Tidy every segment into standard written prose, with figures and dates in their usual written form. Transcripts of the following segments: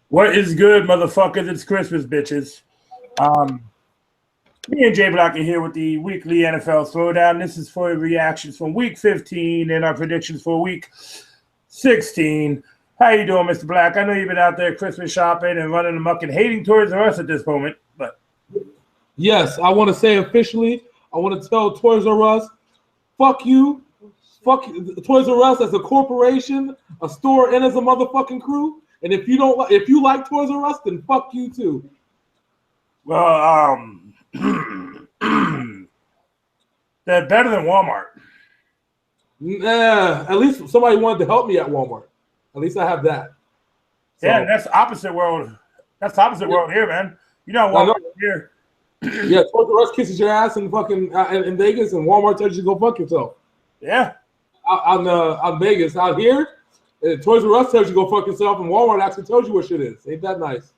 What is good, motherfuckers? It's Christmas, bitches. Um, Me and J-Blaq are here with the weekly NFL Throwdown. This is for reactions from Week 15 and our predictions for Week 16. How you doing, Mr. Black? I know you've been out there Christmas shopping and running amok and hating Toys R Us at this moment, but yes, I want to say officially, I want to tell Toys R Us, fuck you. Fuck Toys R Us as a corporation, a store, and as a motherfucking crew. And if you don't, if you like Toys R Us, then fuck you too. Well, they're better than Walmart. Nah, at least somebody wanted to help me at Walmart. At least I have that. So, yeah, that's opposite world. That's the opposite world here, man. You know, Walmart here. Yeah, Toys R Us kisses your ass in fucking in Vegas, and Walmart tells you to go fuck yourself. Yeah. On Vegas, out here, Toys R Us tells you to go fuck yourself, and Walmart actually tells you what shit is. Ain't that nice?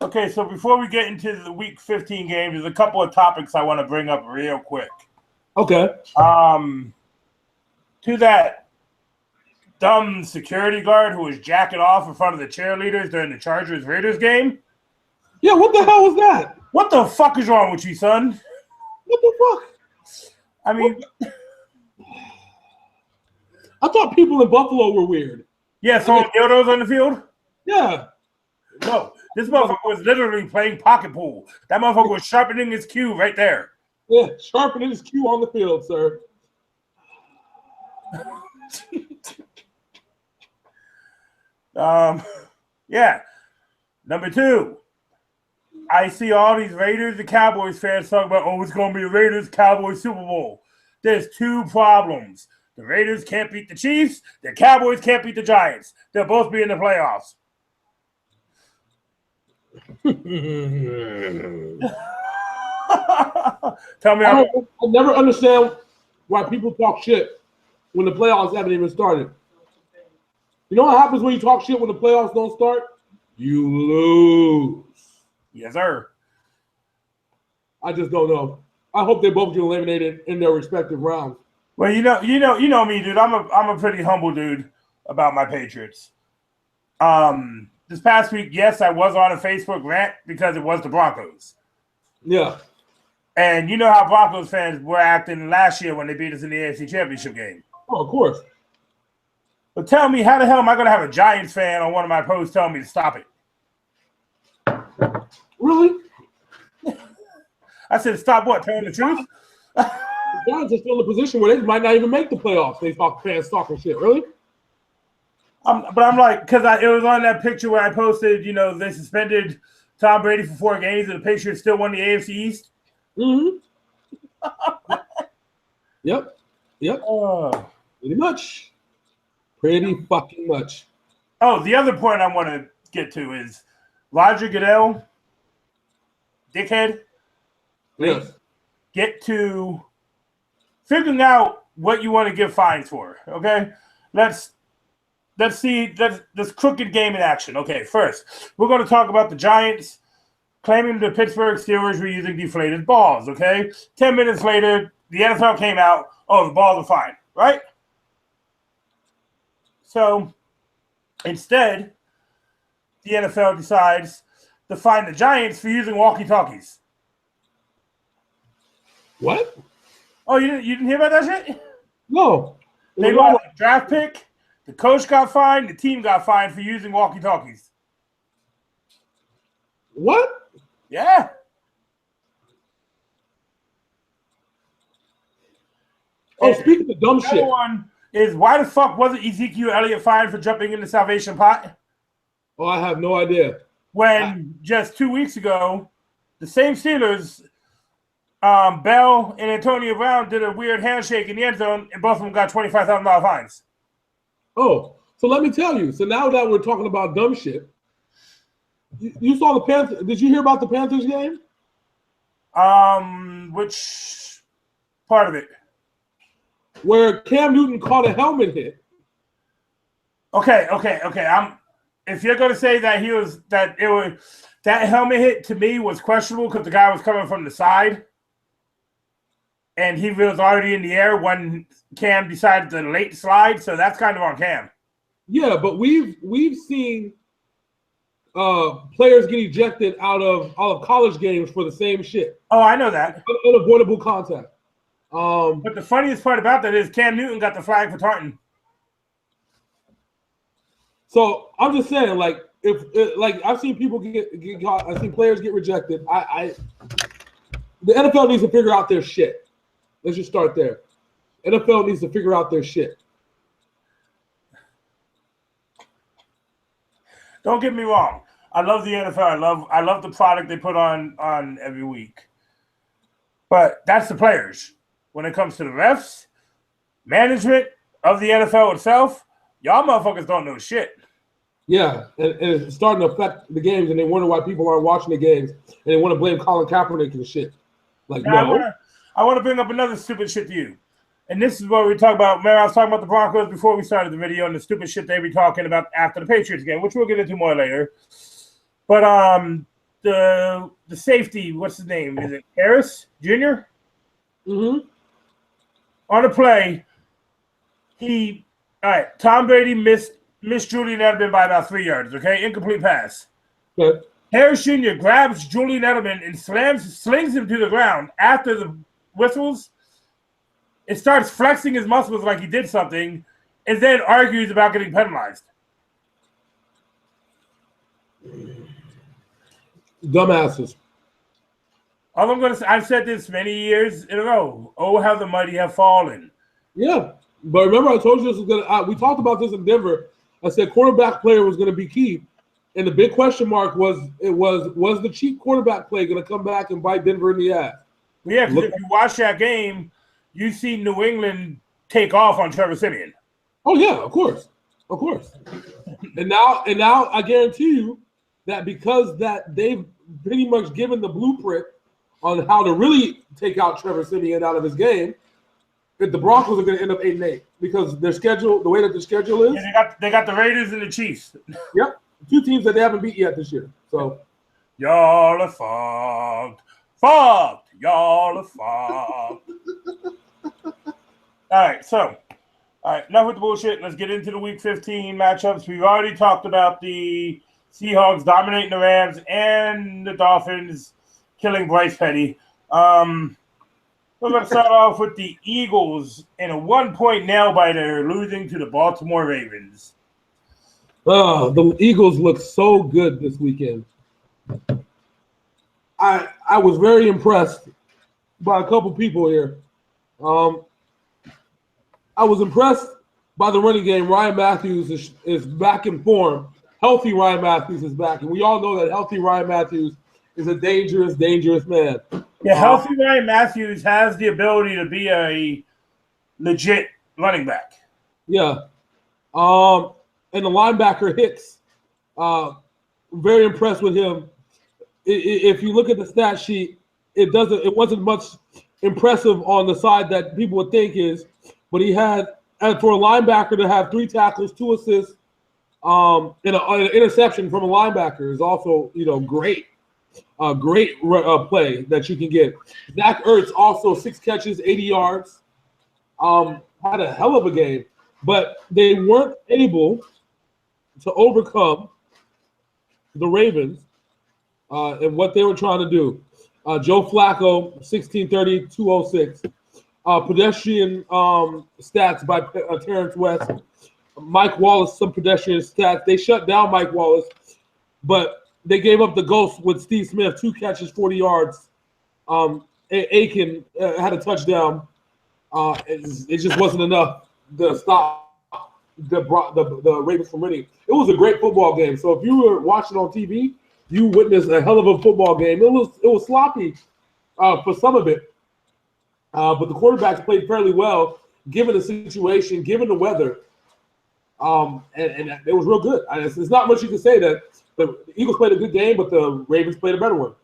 Okay, so before we get into the Week 15 games, there's a couple of topics I want to bring up real quick. Okay. To that dumb security guard who was jacking off in front of the cheerleaders during the Chargers-Raiders game. Yeah, what the hell was that? What the fuck is wrong with you, son? What the fuck? I mean, I thought people in Buffalo were weird. Yeah, throwing dildos on the field? Yeah. No, this motherfucker was literally playing pocket pool. That motherfucker was sharpening his cue right there. Yeah, sharpening his cue on the field, sir. Yeah. Number two, I see all these Raiders and Cowboys fans talking about, oh, it's going to be a Raiders-Cowboys Super Bowl. There's two problems. The Raiders can't beat the Chiefs. The Cowboys can't beat the Giants. They'll both be in the playoffs. Tell me, I never understand why people talk shit when the playoffs haven't even started. You know what happens when you talk shit when the playoffs don't start? You lose. Yes, sir. I just don't know. I hope they both get eliminated in their respective rounds. Well, you know me, dude. I'm a pretty humble dude about my Patriots. This past week, yes, I was on a Facebook rant because it was the Broncos. Yeah. And you know how Broncos fans were acting last year when they beat us in the AFC Championship game. Oh, of course. But tell me, how the hell am I going to have a Giants fan on one of my posts telling me to stop it? Really? I said, stop what? Telling the truth? The Giants are still in a position where they might not even make the playoffs. They talk fans talking shit. Really? But I'm like, because it was on that picture where I posted, you know, they suspended Tom Brady for 4 games and the Patriots still won the AFC East. Mm-hmm. Yep. Pretty much. Pretty fucking much. Oh, the other point I want to get to is Roger Goodell, dickhead. Yes. Get to figuring out what you want to give fines for. Okay, let's see this crooked game in action. Okay, first we're going to talk about the Giants claiming the Pittsburgh Steelers were using deflated balls. Okay, 10 minutes later, the NFL came out. Oh, the balls are fine, right? So instead, the NFL decides to fine the Giants for using walkie-talkies. What? Oh, you didn't hear about that shit? No. They lost a draft pick. The coach got fined. The team got fined for using walkie-talkies. What? Yeah. Oh, speaking of dumb shit. The other one is, why the fuck wasn't Ezekiel Elliott fined for jumping in the salvation pot? Oh, I have no idea. When just 2 weeks ago, the same Steelers, Bell and Antonio Brown did a weird handshake in the end zone, and both of them got $25,000 fines. Oh, so let me tell you. So now that we're talking about dumb shit, you saw the Panthers. Did you hear about the Panthers game? Which part of it? Where Cam Newton caught a helmet hit. Okay. If you're gonna say that that helmet hit to me was questionable because the guy was coming from the side, and he was already in the air when Cam decided to late slide, so that's kind of on Cam. Yeah, but we've seen players get ejected out of college games for the same shit. Oh, I know that. Unavoidable contact. But the funniest part about that is Cam Newton got the flag for tartan. So I'm just saying, like, if like I've seen people get caught, I've seen players get rejected. The NFL needs to figure out their shit. Let's just start there. NFL needs to figure out their shit. Don't get me wrong. I love the NFL. I love the product they put on every week. But that's the players. When it comes to the refs, management of the NFL itself, y'all motherfuckers don't know shit. Yeah, and it's starting to affect the games, and they wonder why people aren't watching the games, and they want to blame Colin Kaepernick and shit. Like, now, no. I want to bring up another stupid shit to you. And this is what we talk about. Remember, I was talking about the Broncos before we started the video and the stupid shit they be talking about after the Patriots game, which we'll get into more later. But the safety, what's his name? Is it Harris Jr.? Mm-hmm. On the play, Tom Brady missed Julian Edelman by about 3 yards, okay? Incomplete pass. Okay. Harris Jr. grabs Julian Edelman and slings him to the ground after the whistles. It starts flexing his muscles like he did something, and then argues about getting penalized. Dumbasses. All I'm going to say, I've said this many years in a row. Oh, how the mighty have fallen. Yeah, but remember I told you this was going to. We talked about this in Denver. I said quarterback player was going to be key, and the big question mark was the cheap quarterback play going to come back and bite Denver in the ass? Yeah, because if you watch that game, you see New England take off on Trevor Siemian. Oh yeah, of course. And now I guarantee you that because that they've pretty much given the blueprint on how to really take out Trevor Siemian out of his game, that the Broncos are going to end up 8-8 because their schedule, the way that the schedule is. Yeah, they got the Raiders and the Chiefs. Yep, two teams that they haven't beat yet this year. So y'all are fucked. Y'all are fucked. All right, enough with the bullshit. Let's get into the Week 15 matchups. We've already talked about the Seahawks dominating the Rams and the Dolphins killing Bryce Petty. We're going to start off with the Eagles in a 1-point nail-biter losing to the Baltimore Ravens. The Eagles look so good this weekend. I was very impressed by a couple people here. I was impressed by the running game. Ryan Matthews is back in form. Healthy Ryan Matthews is back. And we all know that healthy Ryan Matthews is a dangerous, dangerous man. Yeah, healthy Ryan Matthews has the ability to be a legit running back. Yeah. And the linebacker Hicks, very impressed with him. If you look at the stat sheet, it wasn't much impressive on the side that people would think is, but he had, and for a linebacker to have 3 tackles, 2 assists, and an interception from a linebacker is also, great. Great play that you can get. Zach Ertz also 6 catches, 80 yards. Had a hell of a game, but they weren't able to overcome the Ravens and what they were trying to do. Joe Flacco, 1630, 206. Pedestrian stats by Terrence West. Mike Wallace, some pedestrian stats. They shut down Mike Wallace, but they gave up the ghost with Steve Smith, 2 catches, 40 yards. Aiken had a touchdown. It just wasn't enough to stop the Ravens from winning. It was a great football game. So if you were watching on TV, you witnessed a hell of a football game. It was sloppy for some of it, but the quarterbacks played fairly well given the situation, given the weather, and it was real good. It's not much you can say that the Eagles played a good game, but the Ravens played a better one.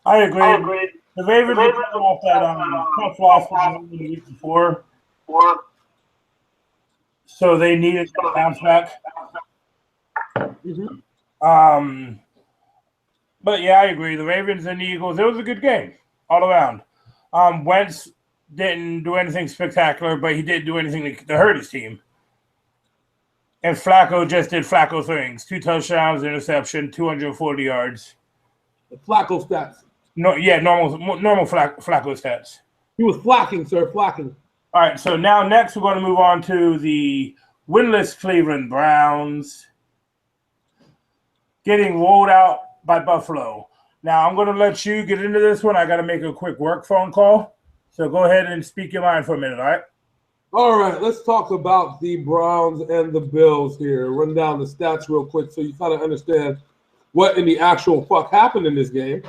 I agree. The Ravens were coming off that tough loss from the week before, so they needed to bounce back. Mm-hmm. But yeah, I agree. The Ravens and the Eagles, it was a good game all around. Wentz didn't do anything spectacular, but he did do anything to hurt his team. And Flacco just did Flacco things. 2 touchdowns, interception, 240 yards. Flacco stats. No, yeah, normal Flacco stats. He was flacking, sir, flacking. All right, so now next we're going to move on to the winless Cleveland Browns getting rolled out by Buffalo. Now I'm going to let you get into this one. I got to make a quick work phone call. So go ahead and speak your mind for a minute, all right? All right, let's talk about the Browns and the Bills here. Run down the stats real quick so you kind of understand what in the actual fuck happened in this game.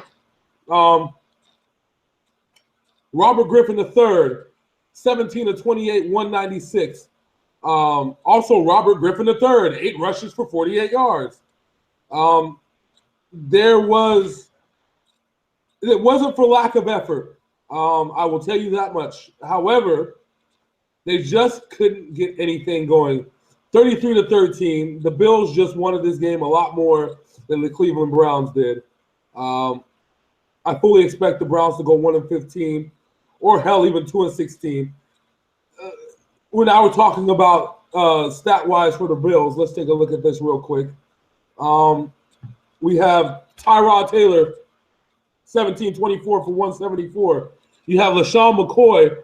Robert Griffin III, 17 of 28, 196. Also, Robert Griffin III, 8 rushes for 48 yards. It wasn't for lack of effort. I will tell you that much. However, they just couldn't get anything going. 33-13. The Bills just wanted this game a lot more than the Cleveland Browns did. I fully expect the Browns to go 1-15, or hell, even 2-16. When I was talking about stat-wise for the Bills, let's take a look at this real quick. We have Tyrod Taylor, 17-24 for 174. You have LaShawn McCoy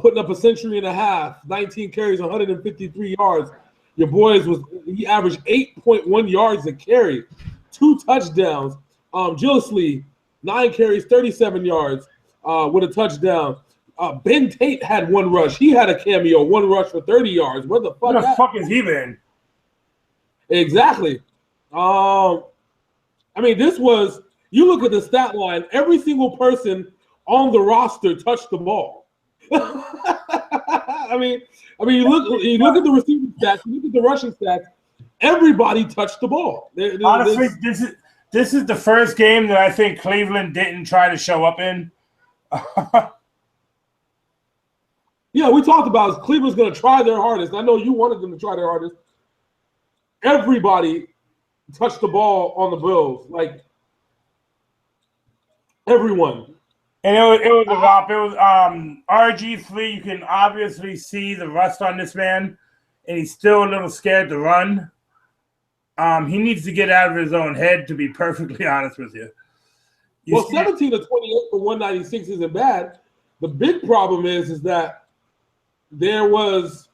putting up a century and a half, 19 carries, 153 yards. Your boys he averaged 8.1 yards a carry, 2 touchdowns. Gillislee, 9 carries, 37 yards with a touchdown. Ben Tate had 1 rush. He had a cameo, 1 rush for 30 yards. Where the fuck is he been? Exactly. I mean, this was, you look at the stat line, every single person on the roster touched the ball. I mean, you look at the receiving stats, you look at the rushing stats, everybody touched the ball. Honestly, this is the first game that I think Cleveland didn't try to show up in. Yeah, we talked about Cleveland's going to try their hardest. I know you wanted them to try their hardest. Everybody touched the ball on the Bills, like everyone. And it was a romp. It was RG3. You can obviously see the rust on this man, and he's still a little scared to run. He needs to get out of his own head, to be perfectly honest with you. 17 to 28 for 196 isn't bad. The big problem is that there was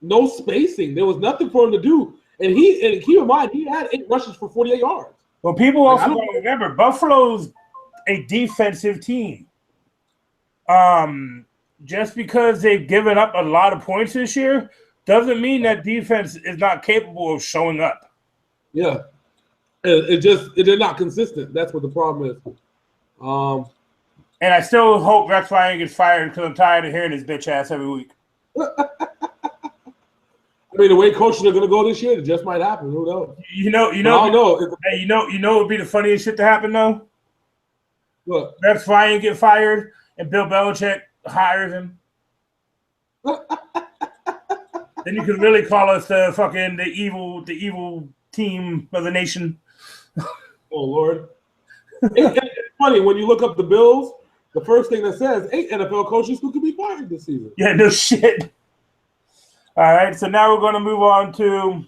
no spacing. There was nothing for him to do. And keep in mind, he had 8 rushes for 48 yards. Well, people also don't remember, Buffalo's a defensive team. Just because they've given up a lot of points this year doesn't mean that defense is not capable of showing up. Yeah. They're not consistent. That's what the problem is. And I still hope Rex Ryan gets fired because I'm tired of hearing his bitch ass every week. I mean, the way coaches are going to go this year, it just might happen. Who knows? I don't know. Hey, you know what would be the funniest shit to happen though? What? Rex Ryan get fired and Bill Belichick hires him. Then you can really call us the evil team of the nation. Oh Lord! It's funny when you look up the Bills. The first thing that says 8 NFL coaches who could be fired this season. Yeah, no shit. All right, so now we're going to move on to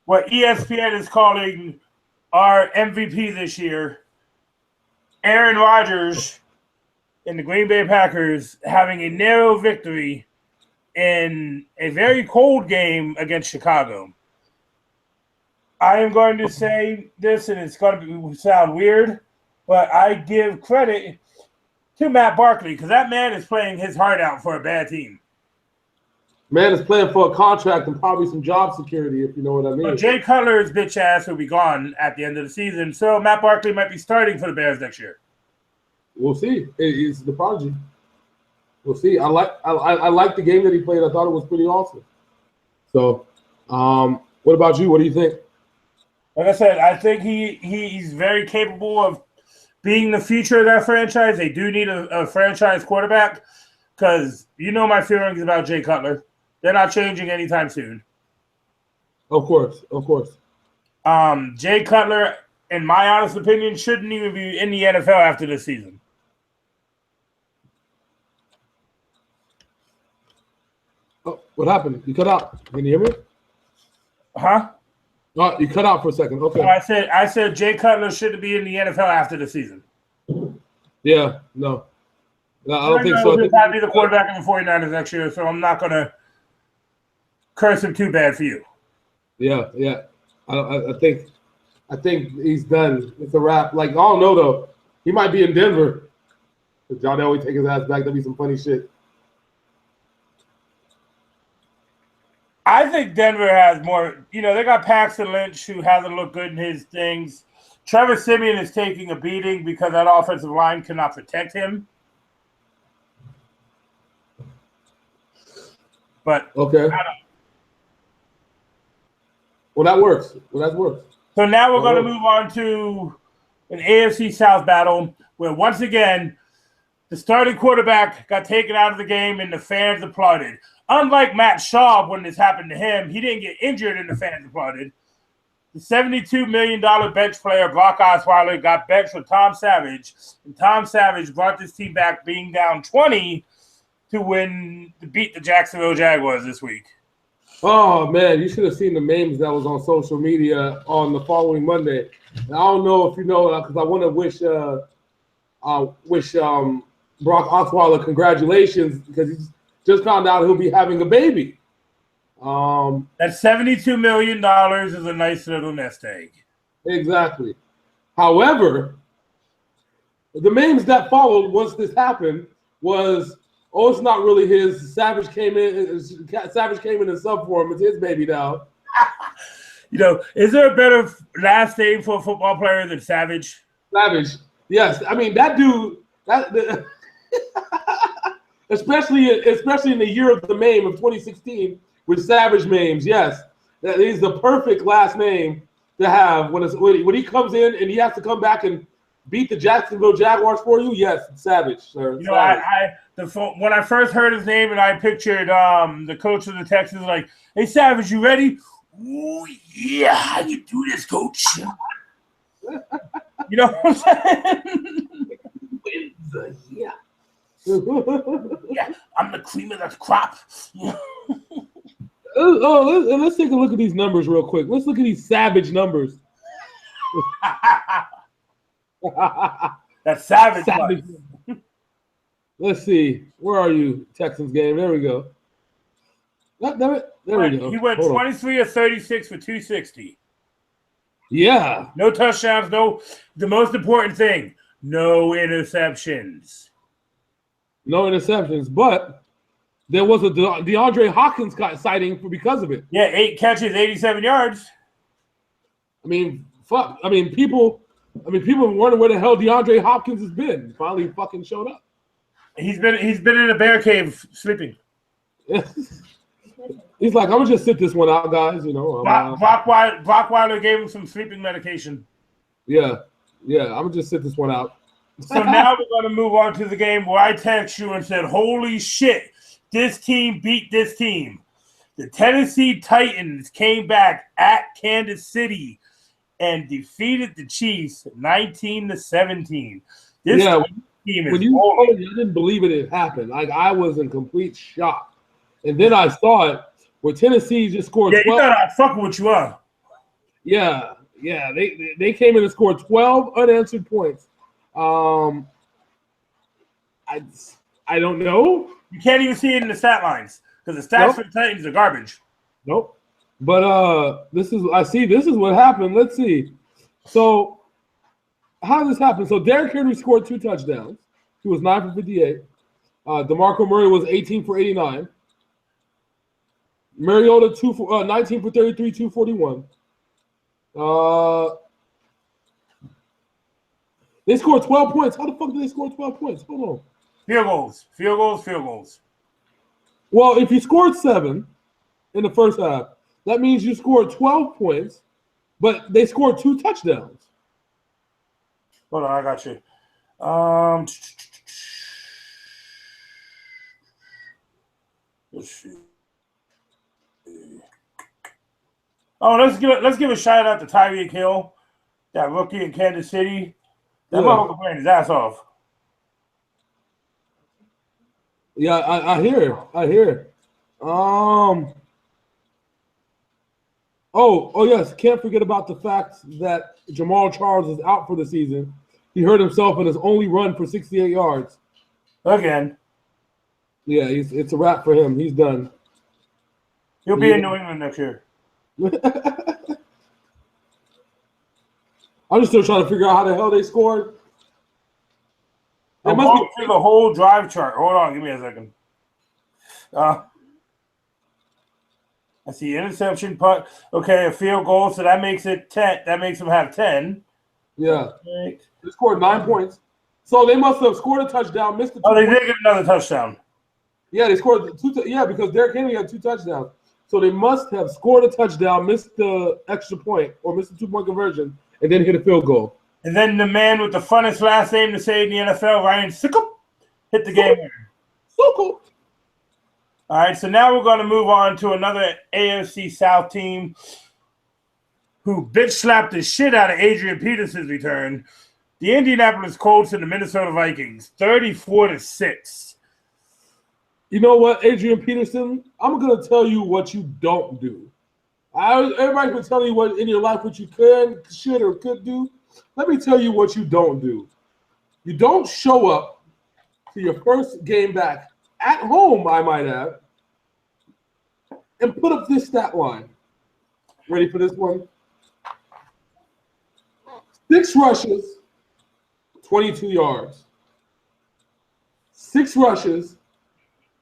what ESPN is calling our MVP this year. Aaron Rodgers and the Green Bay Packers having a narrow victory in a very cold game against Chicago. I am going to say this, and it's going to sound weird, but I give credit to Matt Barkley because that man is playing his heart out for a bad team. Man is playing for a contract and probably some job security, if you know what I mean. Well, Jay Cutler's bitch ass will be gone at the end of the season, so Matt Barkley might be starting for the Bears next year. We'll see. It's the prodigy. We'll see. I like the game that he played. I thought it was pretty awesome. So, what about you? What do you think? Like I said, I think he's very capable of being the future of that franchise. They do need a franchise quarterback because you know my feelings about Jay Cutler. They're not changing anytime soon. Of course. Jay Cutler, in my honest opinion, shouldn't even be in the NFL after this season. Oh, what happened? You cut out. Can you hear me? Huh? Oh, you cut out for a second. Okay. So I said Jay Cutler shouldn't be in the NFL after the season. Yeah, no. I don't think so. He'll probably be the quarterback in the 49ers next year, so I'm not going to curse him too bad for you. Yeah. I think he's done. It's a wrap. Like, I don't know, though. He might be in Denver. If John Elway take his ass back, that'd be some funny shit. I think Denver has more. They got Paxton Lynch, who hasn't looked good in his things. Trevor Siemian is taking a beating because that offensive line cannot protect him. But okay. Well, that works. So now we're going to move on to an AFC South battle where, once again, the starting quarterback got taken out of the game and the fans applauded. Unlike Matt Schaub, when this happened to him, he didn't get injured and the fans applauded. The $72 million bench player, Brock Osweiler, got benched for Tom Savage, and Tom Savage brought this team back being down 20 to beat the Jacksonville Jaguars this week. Oh, man, you should have seen the memes that was on social media on the following Monday. And I don't know if you know, because I want to wish Brock Osweiler congratulations, because he's just found out he'll be having a baby. That $72 million is a nice little nest egg. Exactly. However, the memes that followed once this happened was, oh, it's not really his. Savage came in in sub form. It's his baby now. Is there a better last name for a football player than Savage? Savage. Yes. I mean, that dude, especially in the year of the meme of 2016 with Savage memes. Yes, that is the perfect last name to have when he comes in and he has to come back and beat the Jacksonville Jaguars for you. Yes, Savage, sir. When I first heard his name and I pictured the coach of the Texans like, "Hey, Savage, you ready?" "Ooh, yeah, how you do this, coach?" You know what I'm saying? Yeah. Yeah, I'm the cream of the crop. Let's take a look at these numbers real quick. Let's look at these Savage numbers. That's Savage. Let's see. Where are you, Texans game? There we go. Damn it. There we go. He went 23 of 36 for 260. Yeah. No touchdowns. The most important thing, no interceptions. No interceptions, but there was a DeAndre Hopkins sighting because of it. Yeah, 8 catches, 87 yards. I mean, fuck. I mean, people wondering where the hell DeAndre Hopkins has been. Finally, fucking showed up. He's been in a bear cave sleeping. He's like, I'm gonna just sit this one out, guys. Brock Weiler gave him some sleeping medication. Yeah. I'm gonna just sit this one out. So now we're going to move on to the game where I text you and said, "Holy shit, this team beat this team." The Tennessee Titans came back at Kansas City and defeated the Chiefs 19-17. This team is when you told me, I didn't believe it had happened. Like, I was in complete shock. And then I saw it where Tennessee just scored 12. Yeah, you thought I'd fucking with you up. Yeah. They came in and scored 12 unanswered points. I don't know. You can't even see it in the stat lines because the stats for the Titans are garbage. Nope. But this is what happened. Let's see. So how did this happen? So Derrick Henry scored 2 touchdowns. He was 9 for 58. DeMarco Murray was 18 for 89. Mariota 19 for 33, 241. They scored 12 points. How the fuck did they score 12 points? Hold on. Field goals. Well, if you scored 7 in the first half, that means you scored 12 points, but they scored 2 touchdowns. Hold on, I got you. Let's see. Oh, let's give a shout out to Tyreek Hill, that rookie in Kansas City. That motherfucker playing his ass off. Yeah, I hear. Oh, Oh yes. Can't forget about the fact that Jamal Charles is out for the season. He hurt himself in his only run for 68 yards. Again. Yeah, it's a wrap for him. He's done. He'll be in New England next year. I'm just still trying to figure out how the hell they scored. I'm going through the whole drive chart. Hold on, give me a second. I see interception, punt. Okay, a field goal, so that makes it 10. That makes them have 10. Yeah. They scored 9 points. So they must have scored a touchdown, missed the 2 they did get another touchdown. Yeah, they scored 2. Yeah, because Derrick Henry had 2 touchdowns. So they must have scored a touchdown, missed the extra point, or missed the 2-point conversion, and then hit a field goal. And then the man with the funnest last name to say in the NFL, Ryan Succop, hit the game winner. Succop. All right, so now we're going to move on to another AFC South team who bitch slapped the shit out of Adrian Peterson's return. The Indianapolis Colts and the Minnesota Vikings, 34-6. You know what, Adrian Peterson? I'm going to tell you what you don't do. Everybody's been telling you what in your life what you can, should, or could do. Let me tell you what you don't do. You don't show up to your first game back at home, I might add, and put up this stat line. Ready for this one? 6 rushes, 22 yards. 6 rushes,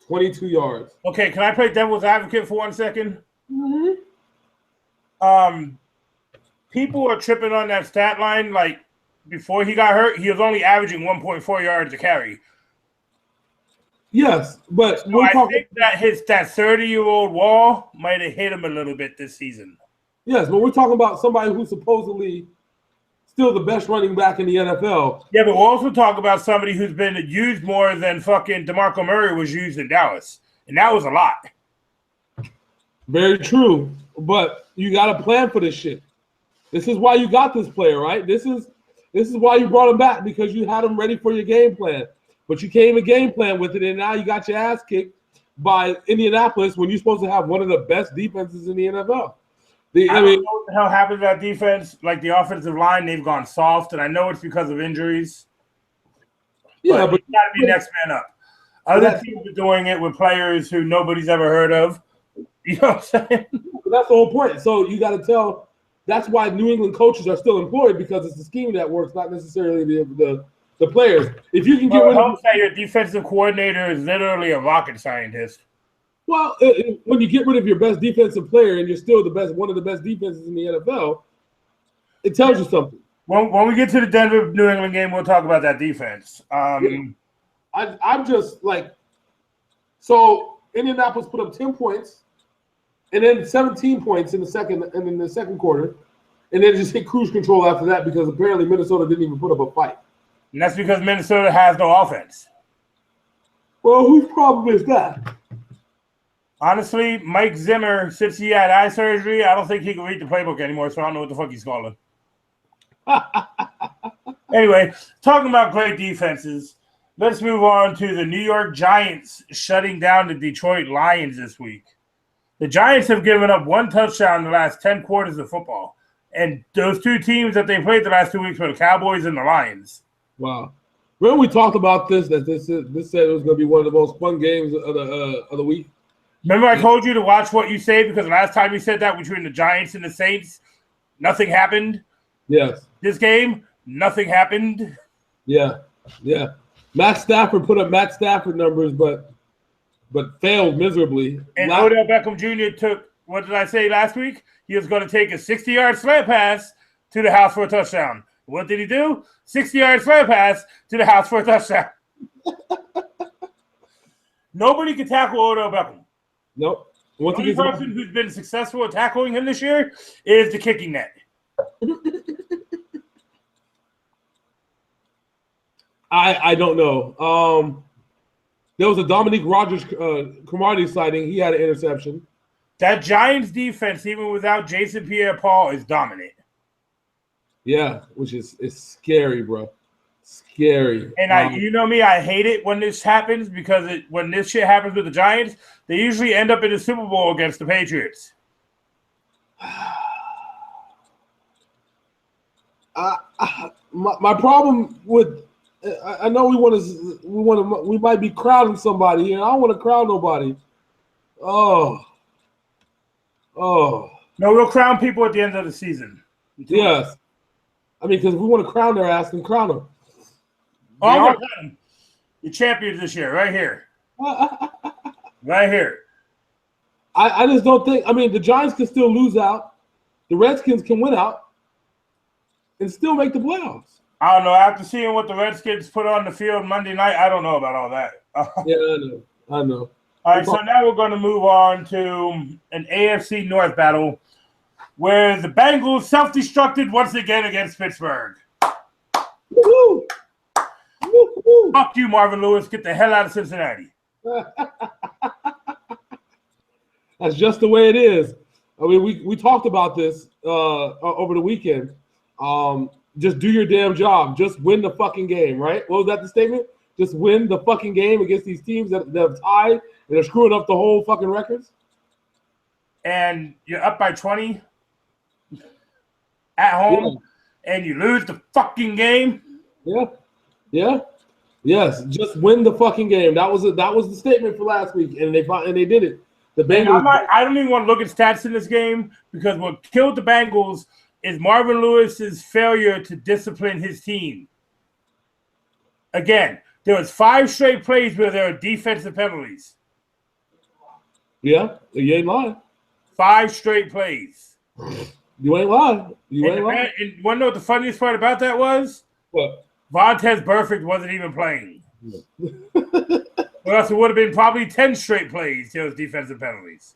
22 yards. Okay, can I play devil's advocate for 1 second? Mm-hmm. People are tripping on that stat line. Like, before he got hurt, he was only averaging 1.4 yards a carry. Yes, but so I think that that 30-year-old wall might have hit him a little bit this season. Yes, but we're talking about somebody who's supposedly still the best running back in the NFL. Yeah, but we'll also talk about somebody who's been used more than fucking DeMarco Murray was used in Dallas. And that was a lot. Very true. But you got to plan for this shit. This is why you got this player, right? This is why you brought him back, because you had him ready for your game plan. But you came a game plan with it, and now you got your ass kicked by Indianapolis when you're supposed to have one of the best defenses in the NFL. I don't know what the hell happened to that defense. Like, the offensive line, they've gone soft, and I know it's because of injuries. Yeah, but you got to be next man up. Other teams are doing it with players who nobody's ever heard of. You know what I'm saying? That's the whole point. So you got to tell. That's why New England coaches are still employed, because it's the scheme that works, not necessarily the players. If you can get rid of your defensive coordinator is literally a rocket scientist. Well, when you get rid of your best defensive player and you're still one of the best defenses in the NFL, it tells you something. When we get to the Denver New England game, we'll talk about that defense. I'm just like, so Indianapolis put up 10 points, and then 17 points in the second quarter, and then just hit cruise control after that, because apparently Minnesota didn't even put up a fight. And that's because Minnesota has no offense. Well, whose problem is that? Honestly, Mike Zimmer, since he had eye surgery, I don't think he can read the playbook anymore, so I don't know what the fuck he's calling. Anyway, talking about great defenses, let's move on to the New York Giants shutting down the Detroit Lions this week. The Giants have given up 1 touchdown in the last 10 quarters of football. And those 2 teams that they played the last 2 weeks were the Cowboys and the Lions. Wow. Remember we talked about this, that this said it was going to be one of the most fun games of the week? Remember I told you to watch what you say, because last time you said that between the Giants and the Saints, nothing happened? Yes. This game, nothing happened? Yeah. Matt Stafford put up Matt Stafford numbers, but failed miserably. And Odell Beckham Jr. took, what did I say last week? He was going to take a 60-yard slant pass to the house for a touchdown. What did he do? 60-yard slant pass to the house for a touchdown. Nobody can tackle Odell Beckham. Nope. The only person who's been successful at tackling him this year is the kicking net. I don't know. There was a Dominique Rogers Cromartie sighting. He had an interception. That Giants defense, even without Jason Pierre-Paul, is dominant. Yeah, which is scary, bro. Scary. And you know me, I hate it when this happens, because when this shit happens with the Giants, they usually end up in the Super Bowl against the Patriots. My problem with I know we might be crowding somebody here. I don't want to crowd nobody. Oh. No, we'll crown people at the end of the season. Yes. I mean, because if we want to crown their ass, then crown them. Oh, I'm gonna crown them. You're champions this year, right here. Right here. I just don't think. I mean, the Giants can still lose out. The Redskins can win out and still make the playoffs. I don't know. After seeing what the Redskins put on the field Monday night, I don't know about all that. Yeah, I know. All right, so now we're going to move on to an AFC North battle where the Bengals self-destructed once again against Pittsburgh. Woo-hoo. Woo-hoo. Fuck you, Marvin Lewis. Get the hell out of Cincinnati. That's just the way it is. I mean, we talked about this over the weekend. Just do your damn job. Just win the fucking game, right? What was that the statement? Just win the fucking game against these teams that have tied and are screwing up the whole fucking records. And you're up by 20 at home, and you lose the fucking game. Yeah. Yes, just win the fucking game. That was the statement for last week, and they did it. The Bengals. I don't even want to look at stats in this game because what killed the Bengals is Marvin Lewis's failure to discipline his team. Again, there was 5 straight plays where there were defensive penalties. Yeah, you ain't lying. 5 straight plays. You ain't lying. You ain't lying. And you want to know what the funniest part about that was? What? Vontez Burfict wasn't even playing. Or else it would have been probably 10 straight plays. Those defensive penalties.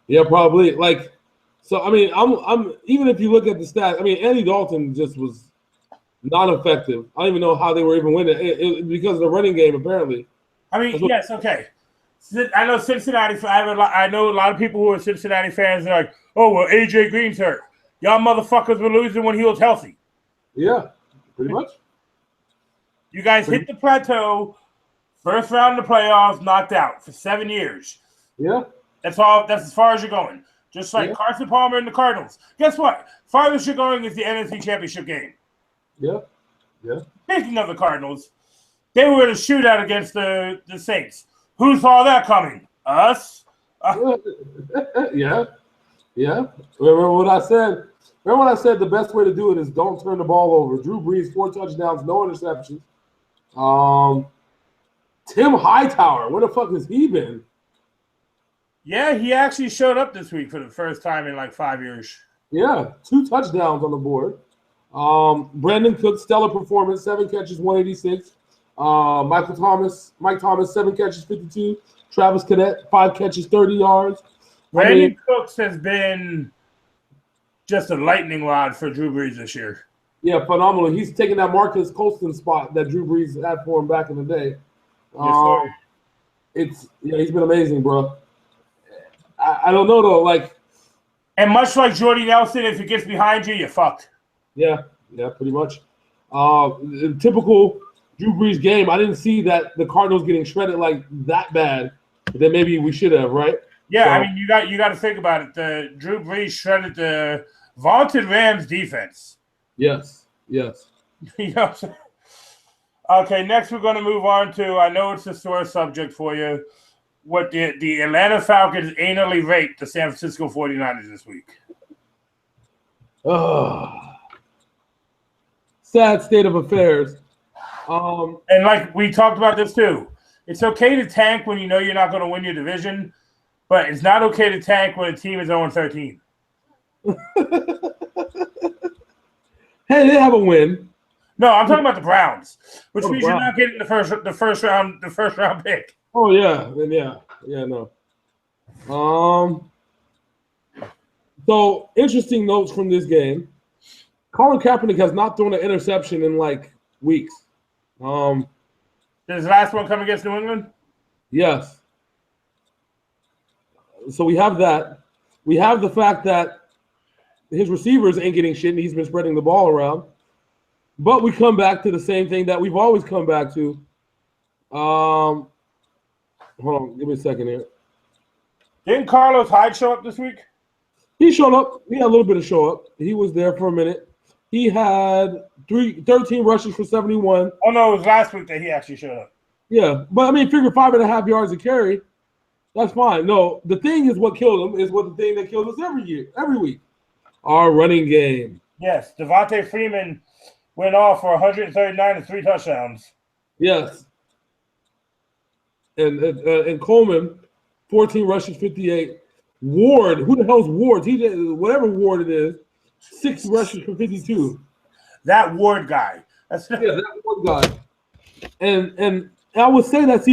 Yeah, probably. Like, so I mean, I'm even if you look at the stats, I mean, Andy Dalton just was not effective. I don't even know how they were even winning it because of the running game. Apparently. I mean, yes, okay. I know Cincinnati. I know a lot of people who are Cincinnati fans are like, "Oh well, AJ Green's hurt. Y'all motherfuckers were losing when he was healthy." Yeah, pretty much. You guys hit the plateau. First round of the playoffs, knocked out for 7 years. Yeah. That's all. That's as far as you're going. Just like Carson Palmer and the Cardinals. Guess what? Farthest you're going is the NFC Championship game. Yeah. Speaking of the Cardinals, they were in a shootout against the Saints. Who saw that coming? Us? Yeah. Remember what I said? Remember what I said? The best way to do it is don't turn the ball over. Drew Brees, 4 touchdowns, no interceptions. Tim Hightower, where the fuck has he been? Yeah, he actually showed up this week for the first time in like 5 years. Yeah, 2 touchdowns on the board. Brandon Cook, stellar performance, 7 catches, 186. Mike Thomas, 7 catches, 52. Travis Cadet, 5 catches, 30 yards. Brandon Cooks has been just a lightning rod for Drew Brees this year. Yeah, phenomenal. He's taking that Marcus Colston spot that Drew Brees had for him back in the day. He's been amazing, bro. I don't know though, like, and much like Jordy Nelson, if he gets behind you, you're fucked. Yeah, pretty much. Typical Drew Brees game. I didn't see that the Cardinals getting shredded like that bad. But then maybe we should have, right? Yeah, so, I mean, you got to think about it. The Drew Brees shredded the vaunted Rams defense. Yes. You know what I'm saying? Okay, next we're going to move on to, I know it's a sore subject for you, what the Atlanta Falcons anally raped the San Francisco 49ers this week. Sad state of affairs. And like we talked about this too, it's okay to tank when you know you're not going to win your division, but it's not okay to tank when a team is 0-13. Hey, they have a win. No, I'm talking about the Browns, which means you're not getting the first round pick. Oh yeah, then yeah, no. So interesting notes from this game. Colin Kaepernick has not thrown an interception in like weeks. Did his last one come against New England? Yes. So we have that. We have the fact that his receivers ain't getting shit and he's been spreading the ball around. But we come back to the same thing that we've always come back to. Hold on, give me a second here. Didn't Carlos Hyde show up this week? He showed up. He had a little bit of show up. He was there for a minute. he had 13 rushes for 71. Oh, no, it was last week that he actually showed up. Yeah, but I mean, figure 5.5 yards a carry. That's fine. No, the thing is what killed him is what the thing that kills us every week. Our running game. Yes, Devontae Freeman went off for 139 and 3 touchdowns. Yes. And Coleman, 14 rushes, 58. Ward, who the hell's Ward? He did whatever Ward it is, 6 rushes for 52. That Ward guy. That Ward guy. And I would say that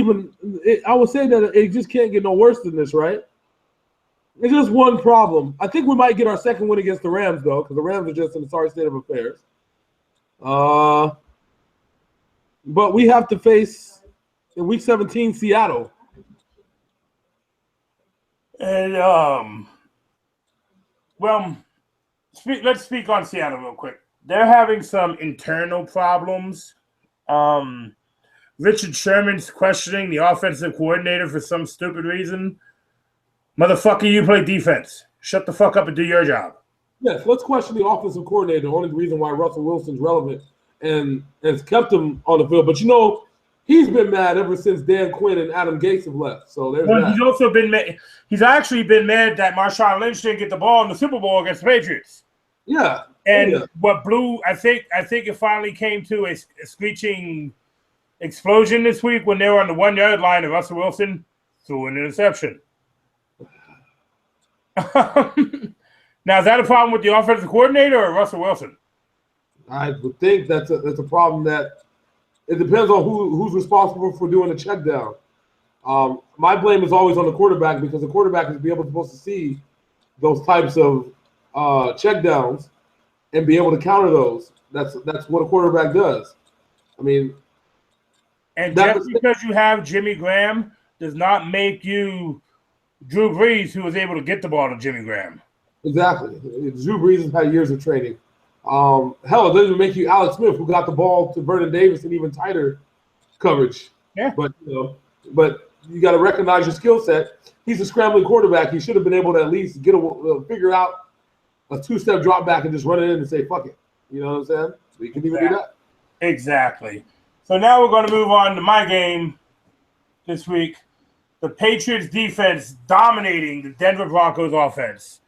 it just can't get no worse than this, right? It's just one problem. I think we might get our second win against the Rams, though, because the Rams are just in a sorry state of affairs. But we have to face, in Week 17, Seattle. And, let's speak on Seattle real quick. They're having some internal problems. Richard Sherman's questioning the offensive coordinator for some stupid reason. Motherfucker, you play defense. Shut the fuck up and do your job. Yes, let's question the offensive coordinator. The only reason why Russell Wilson's relevant and has kept him on the field. But, he's been mad ever since Dan Quinn and Adam Gase have left. So there's that. He's also been mad. He's actually been mad that Marshawn Lynch didn't get the ball in the Super Bowl against the Patriots. Yeah. And what blew, I think it finally came to a screeching explosion this week when they were on the 1 yard line and Russell Wilson threw an interception. Now, is that a problem with the offensive coordinator or Russell Wilson? I would think that's a problem that it depends on who's responsible for doing the check down. My blame is always on the quarterback because the quarterback is supposed to see those types of check downs and be able to counter those. That's what a quarterback does. I mean, and just because you have Jimmy Graham does not make you Drew Brees, who was able to get the ball to Jimmy Graham. Exactly. Drew Brees has had years of training. Hell, it doesn't even make you Alex Smith, who got the ball to Vernon Davis in even tighter coverage. Yeah. But you got to recognize your skill set. He's a scrambling quarterback. He should have been able to at least figure out a 2-step drop back and just run it in and say, fuck it. You know what I'm saying? So you can even do that. Exactly. So now we're going to move on to my game this week. The Patriots defense dominating the Denver Broncos offense.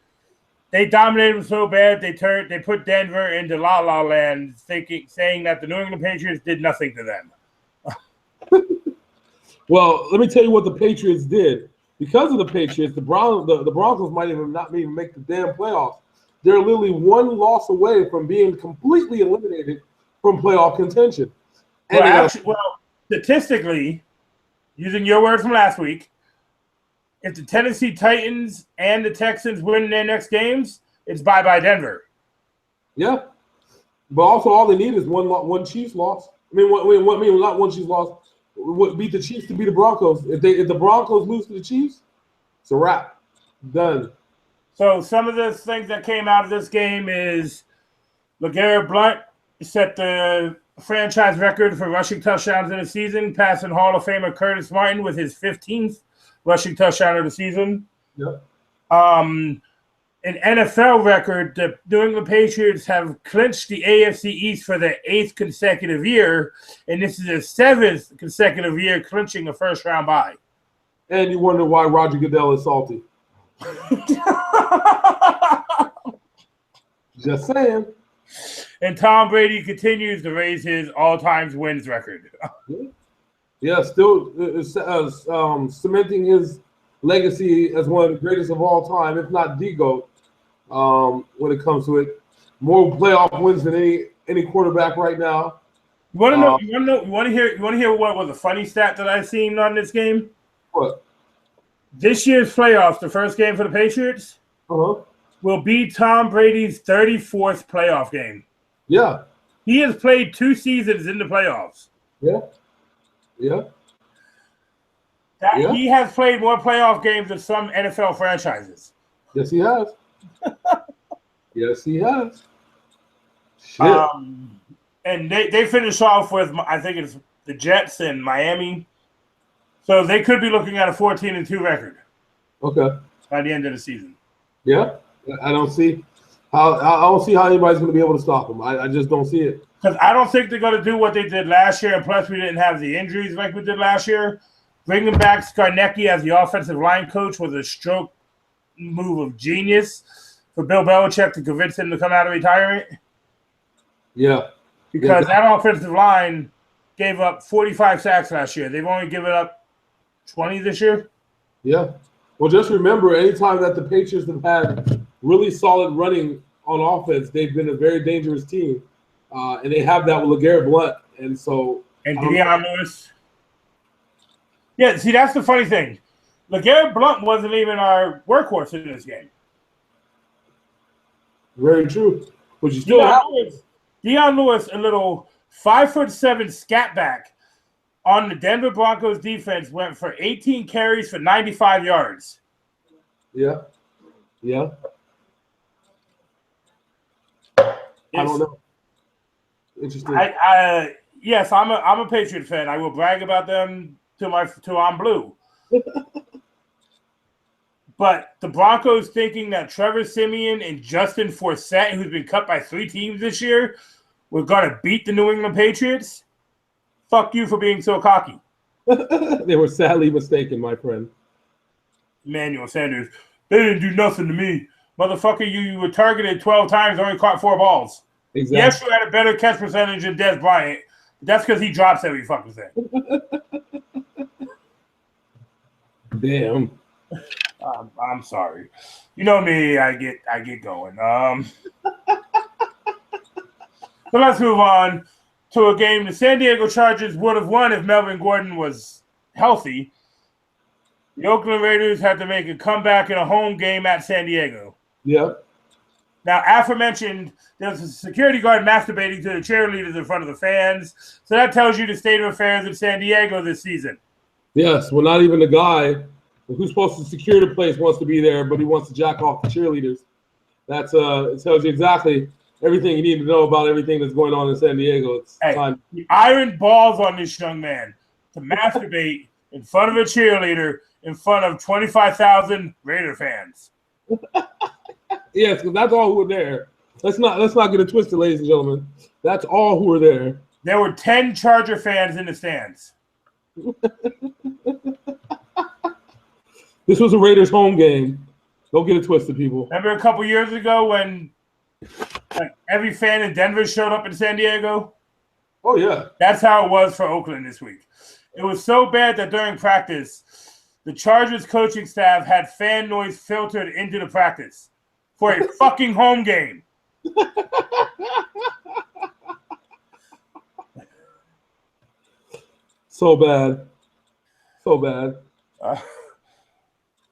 They dominated them so bad they put Denver into la la land, saying that the New England Patriots did nothing to them. Well, let me tell you what the Patriots did. Because of the Patriots, the Broncos might not even make the damn playoffs. They're literally one loss away from being completely eliminated from playoff contention. Well, statistically, using your word from last week, if the Tennessee Titans and the Texans win their next games, it's bye-bye Denver. Yeah. But also all they need is one Chiefs loss. Not one Chiefs loss. Beat the Chiefs to beat the Broncos. If the Broncos lose to the Chiefs, it's a wrap. Done. So some of the things that came out of this game is LeGarrette Blount set the franchise record for rushing touchdowns in a season, passing Hall of Famer Curtis Martin with his 15th rushing touchdown of the season. Yep. An NFL record, the New England Patriots have clinched the AFC East for their 8th consecutive year, and this is their 7th consecutive year clinching a first-round bye. And you wonder why Roger Goodell is salty. Just saying. And Tom Brady continues to raise his all-time wins record. Yeah, still cementing his legacy as one of the greatest of all time, if not the GOAT, when it comes to it. More playoff wins than any quarterback right now. You want to hear what was a funny stat that I've seen on this game? What? This year's playoffs, the first game for the Patriots, will be Tom Brady's 34th playoff game. Yeah. He has played 2 seasons in the playoffs. Yeah. Yeah. He has played more playoff games than some NFL franchises. Yes, he has. Yes, he has. Shit. And they finish off with, I think it's the Jets and Miami. So they could be looking at a 14-2 record. Okay. By the end of the season. Yeah. I don't see I don't see how anybody's going to be able to stop them. I just don't see it. Because I don't think they're going to do what they did last year, and plus we didn't have the injuries like we did last year. Bringing back Skarnecki as the offensive line coach was a stroke move of genius for Bill Belichick to convince him to come out of retirement. Yeah. Because that offensive line gave up 45 sacks last year. They've only given up 20 this year. Yeah. Well, just remember, anytime that the Patriots have had really solid running on offense, they've been a very dangerous team. And they have that with LeGarrette Blount. And so. And Deion Lewis. Yeah, see, that's the funny thing. LeGarrette Blount wasn't even our workhorse in this game. Very true. But you still Deion Lewis, a little 5'7" scat back on the Denver Broncos defense, went for 18 carries for 95 yards. Yeah. Yeah. I don't know. Interesting. Yes, I'm a Patriot fan. I will brag about them till I'm blue. But the Broncos thinking that Trevor Siemian and Justin Forsett, who's been cut by 3 teams this year, were going to beat the New England Patriots, fuck you for being so cocky. They were sadly mistaken, my friend. Emmanuel Sanders, they didn't do nothing to me. Motherfucker, you were targeted 12 times, only caught 4 balls. Exactly. Yes, you had a better catch percentage than Des Bryant. That's because he drops every fucking thing. Damn. I'm sorry. You know me, I get going. So let's move on to a game the San Diego Chargers would have won if Melvin Gordon was healthy. The Oakland Raiders had to make a comeback in a home game at San Diego. Yep. Now, aforementioned, there's a security guard masturbating to the cheerleaders in front of the fans. So that tells you the state of affairs in San Diego this season. Yes. Well, not even the guy who's supposed to secure the place wants to be there, but he wants to jack off the cheerleaders. That's it tells you exactly everything you need to know about everything that's going on in San Diego. It's time. The iron balls on this young man to masturbate in front of a cheerleader in front of 25,000 Raider fans. Yes, because that's all who were there. Let's not get it twisted, ladies and gentlemen. That's all who were there. There were 10 Charger fans in the stands. This was a Raiders home game. Don't get it twisted, people. Remember a couple years ago when every fan in Denver showed up in San Diego? Oh, yeah. That's how it was for Oakland this week. It was so bad that during practice, the Chargers coaching staff had fan noise filtered into the practice for a fucking home game. So bad. So bad.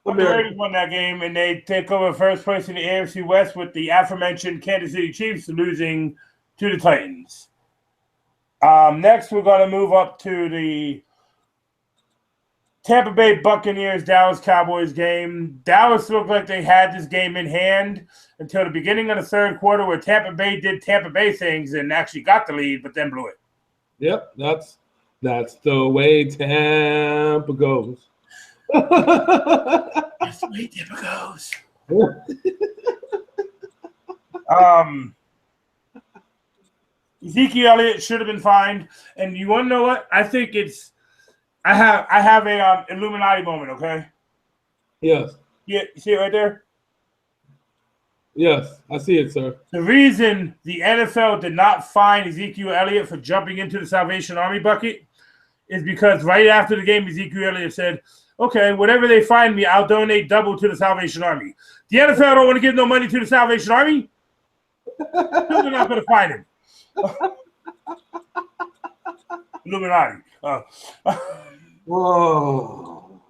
The Raiders won that game, and they take over first place in the AFC West with the aforementioned Kansas City Chiefs losing to the Titans. Next, we're going to move up to the Tampa Bay Buccaneers, Dallas Cowboys game. Dallas looked like they had this game in hand until the beginning of the third quarter where Tampa Bay did Tampa Bay things and actually got the lead, but then blew it. Yep, that's the way Tampa goes. That's the way Tampa goes. Ezekiel Elliott should have been fined. And you want to know what? I think it's I have a Illuminati moment, okay? Yes. Yeah, you see it right there? Yes, I see it, sir. The reason the NFL did not fine Ezekiel Elliott for jumping into the Salvation Army bucket is because right after the game, Ezekiel Elliott said, okay, whatever they fine me, I'll donate double to the Salvation Army. The NFL don't want to give no money to the Salvation Army. They're not going to fine him. Illuminati. Whoa.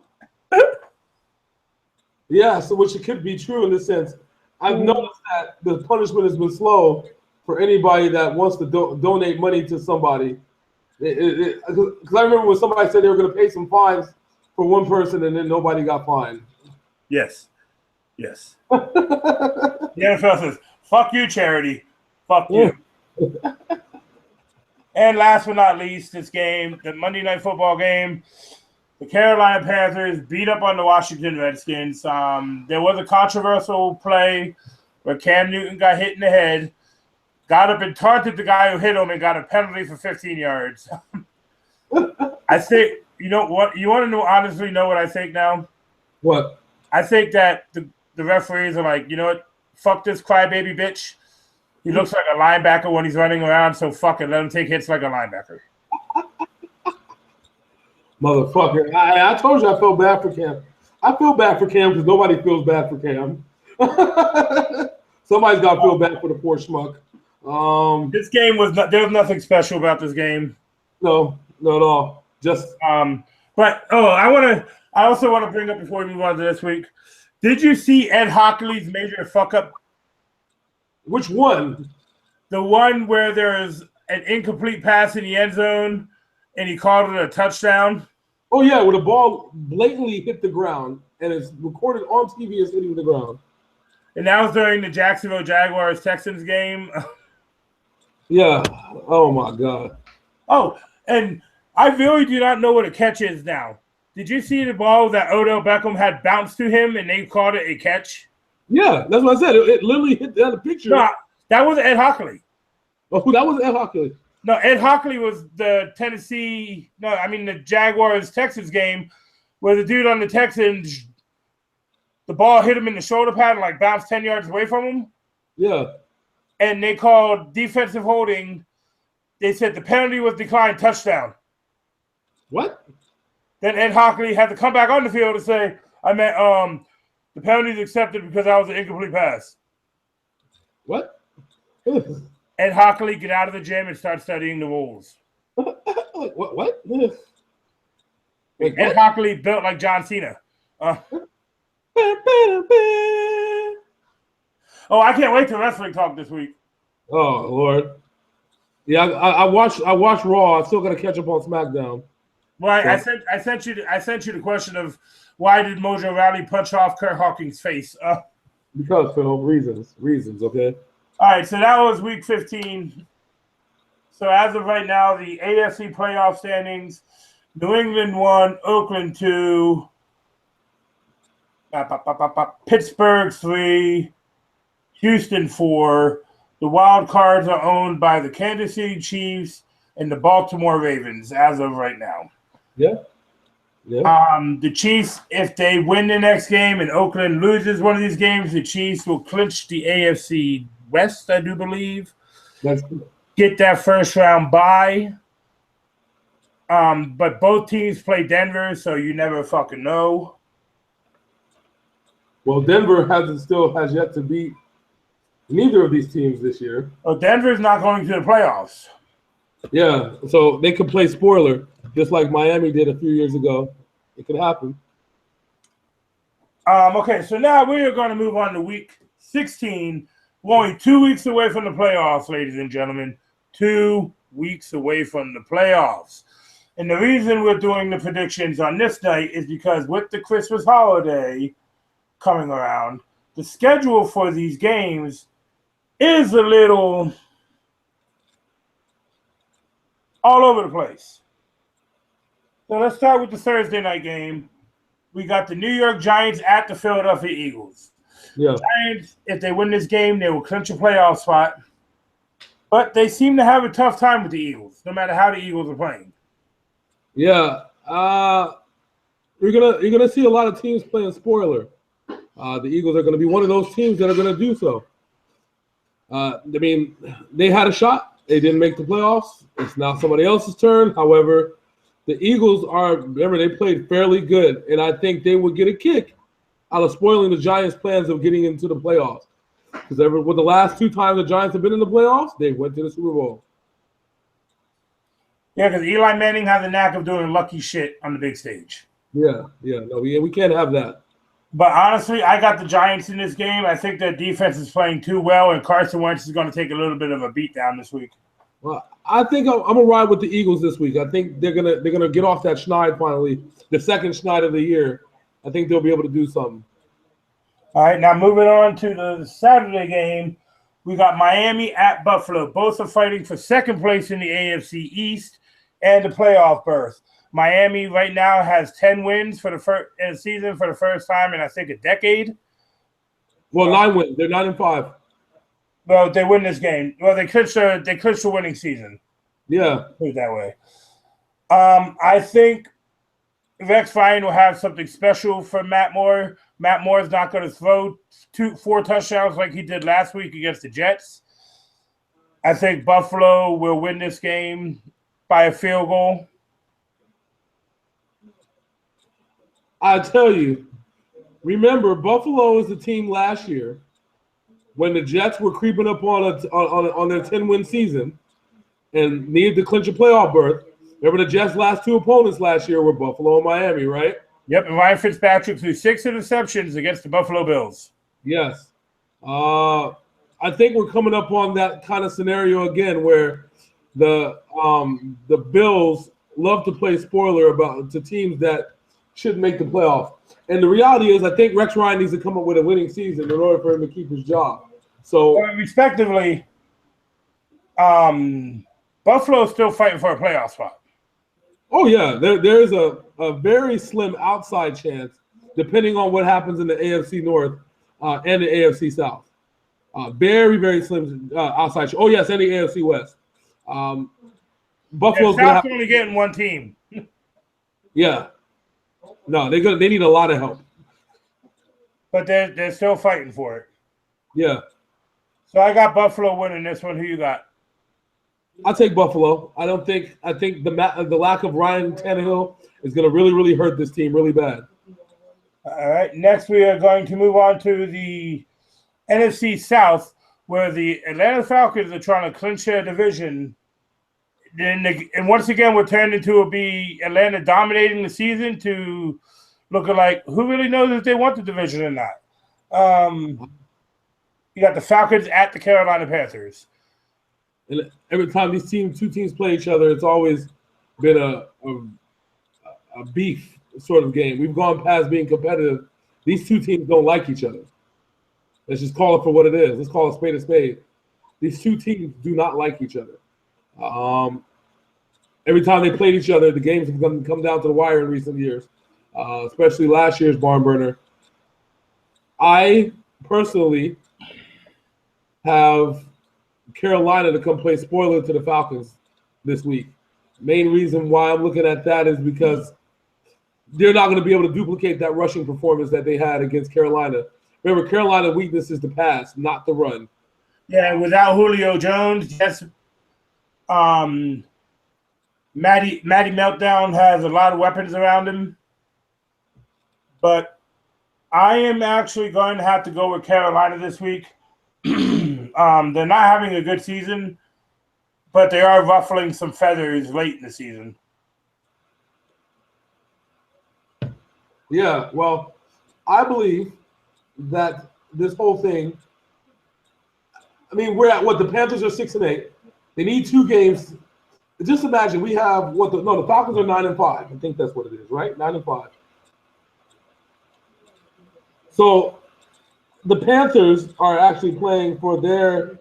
Yeah, so which it could be true in this sense. I've noticed that the punishment has been slow for anybody that wants to donate money to somebody. Because I remember when somebody said they were going to pay some fines for one person and then nobody got fined. Yes. Yes. The NFL says, fuck you, charity. Fuck you. And last but not least, this game, the Monday Night Football game, the Carolina Panthers beat up on the Washington Redskins. There was a controversial play where Cam Newton got hit in the head, got up and taunted the guy who hit him and got a penalty for 15 yards. I think, you know what? You want to honestly know what I think now? What? I think that the referees are like, you know what? Fuck this crybaby bitch. He looks like a linebacker when he's running around, so fuck it. Let him take hits like a linebacker. Motherfucker. I told you I felt bad for Cam. I feel bad for Cam because nobody feels bad for Cam. Somebody's got to feel bad for the poor schmuck. This game there was nothing special about this game. No, not at all. Just but I also want to bring up before we move on to this week. Did you see Ed Hockley's major fuck up? Which one? The one where there's an incomplete pass in the end zone and he called it a touchdown. Oh yeah, where the ball blatantly hit the ground and it's recorded on TV as hitting the ground. And that was during the Jacksonville Jaguars Texans game. Yeah. Oh my God. Oh, and I really do not know what a catch is now. Did you see the ball that Odell Beckham had bounced to him and they called it a catch? Yeah, that's what I said. It literally hit the other picture. No, that was Ed Hockley. Oh, that was Ed Hockley. No, Ed Hockley was the the Jaguars-Texans game where the dude on the Texans, the ball hit him in the shoulder pad and like bounced 10 yards away from him. Yeah. And they called defensive holding. They said the penalty was declined, touchdown. What? Then Ed Hockley had to come back on the field and say, the penalty is accepted because that was an incomplete pass. What? Ed Hockley, get out of the gym and start studying the rules. What? Ed Hockley built like John Cena. Oh, I can't wait to wrestling talk this week. Oh Lord. Yeah, I watched Raw. I still got to catch up on SmackDown. Well, I sent you the question of why did Mojo Rawley punch off Kurt Hawkins' face? Because Phil, reasons. Okay. All right, so that was week 15. So as of right now, the AFC playoff standings: New England 1, Oakland 2, Pittsburgh 3, Houston 4. The wild cards are owned by the Kansas City Chiefs and the Baltimore Ravens as of right now. Yeah. The Chiefs, if they win the next game and Oakland loses one of these games, the Chiefs will clinch the AFC West, I do believe. That's good. Get that first round bye. But both teams play Denver, so you never fucking know. Well, Denver has yet to beat neither of these teams this year. Oh, Denver's not going to the playoffs. Yeah, so they could play spoiler, just like Miami did a few years ago. It could happen. Okay, so now we are going to move on to week 16. We're only 2 weeks away from the playoffs, ladies and gentlemen. 2 weeks away from the playoffs. And the reason we're doing the predictions on this night is because with the Christmas holiday coming around, the schedule for these games is a little all over the place. So let's start with the Thursday night game. We got the New York Giants at the Philadelphia Eagles. Yeah. Giants, if they win this game, they will clinch a playoff spot. But they seem to have a tough time with the Eagles, no matter how the Eagles are playing. Yeah. You're gonna see a lot of teams playing spoiler. The Eagles are going to be one of those teams that are going to do so. They had a shot. They didn't make the playoffs. It's now somebody else's turn. However, the Eagles they played fairly good, and I think they would get a kick out of spoiling the Giants' plans of getting into the playoffs. Because with the last 2 times the Giants have been in the playoffs, they went to the Super Bowl. Yeah, because Eli Manning has a knack of doing lucky shit on the big stage. Yeah. No, we can't have that. But honestly, I got the Giants in this game. I think their defense is playing too well, and Carson Wentz is going to take a little bit of a beat down this week. Well, I think I'm gonna ride with the Eagles this week. I think they're gonna get off that schneid finally, the second schneid of the year. I think they'll be able to do something. All right, now moving on to the Saturday game, we got Miami at Buffalo. Both are fighting for second place in the AFC East and the playoff berth. Miami right now has 10 wins for the season for the first time in I think a decade. Well, 9 wins. They're 9-5. Well, they win this game. Well, they clinched the winning season. Yeah. Put it that way. I think Rex Ryan will have something special for Matt Moore. Matt Moore is not going to throw 4 touchdowns like he did last week against the Jets. I think Buffalo will win this game by a field goal. I tell you, remember, Buffalo was the team last year when the Jets were creeping up on their 10-win season and needed to clinch a playoff berth. Remember the Jets' last 2 opponents last year were Buffalo and Miami, right? Yep, and Ryan Fitzpatrick threw 6 interceptions against the Buffalo Bills. Yes. I think we're coming up on that kind of scenario again where the Bills love to play spoiler to teams that shouldn't make the playoffs. And the reality is I think Rex Ryan needs to come up with a winning season in order for him to keep his job. So, respectively, Buffalo is still fighting for a playoff spot. Oh, yeah. There's a very slim outside chance, depending on what happens in the AFC North and the AFC South. Very, very slim outside chance. Oh, yes, and the AFC West. Buffalo's South's only getting 1 team. Yeah. No, they need a lot of help. But they're still fighting for it. Yeah. So I got Buffalo winning this one. Who you got? I'll take Buffalo. I think the lack of Ryan Tannehill is going to really, really hurt this team really bad. All right. Next, we are going to move on to the NFC South, where the Atlanta Falcons are trying to clinch their division. And once again, we're turned into be Atlanta dominating the season to looking like who really knows if they want the division or not. You got the Falcons at the Carolina Panthers. And every time these two teams play each other, it's always been a beef sort of game. We've gone past being competitive. These 2 teams don't like each other. Let's just call it for what it is. Let's call it spade a spade. These 2 teams do not like each other. Every time they played each other, the games have come down to the wire in recent years, especially last year's barn burner. I personally have Carolina to come play spoiler to the Falcons this week. Main reason why I'm looking at that is because they're not going to be able to duplicate that rushing performance that they had against Carolina. Remember, Carolina's weakness is the pass, not the run. Yeah, without Julio Jones, yes. Matty Meltdown has a lot of weapons around him. But I am actually going to have to go with Carolina this week. They're not having a good season, but they are ruffling some feathers late in the season. Yeah, well, I believe that this whole thing, I mean, we're at the Panthers are 6-8. They need 2 games. Just imagine we have the Falcons are 9-5. I think that's what it is, right? 9-5. So the Panthers are actually playing for they're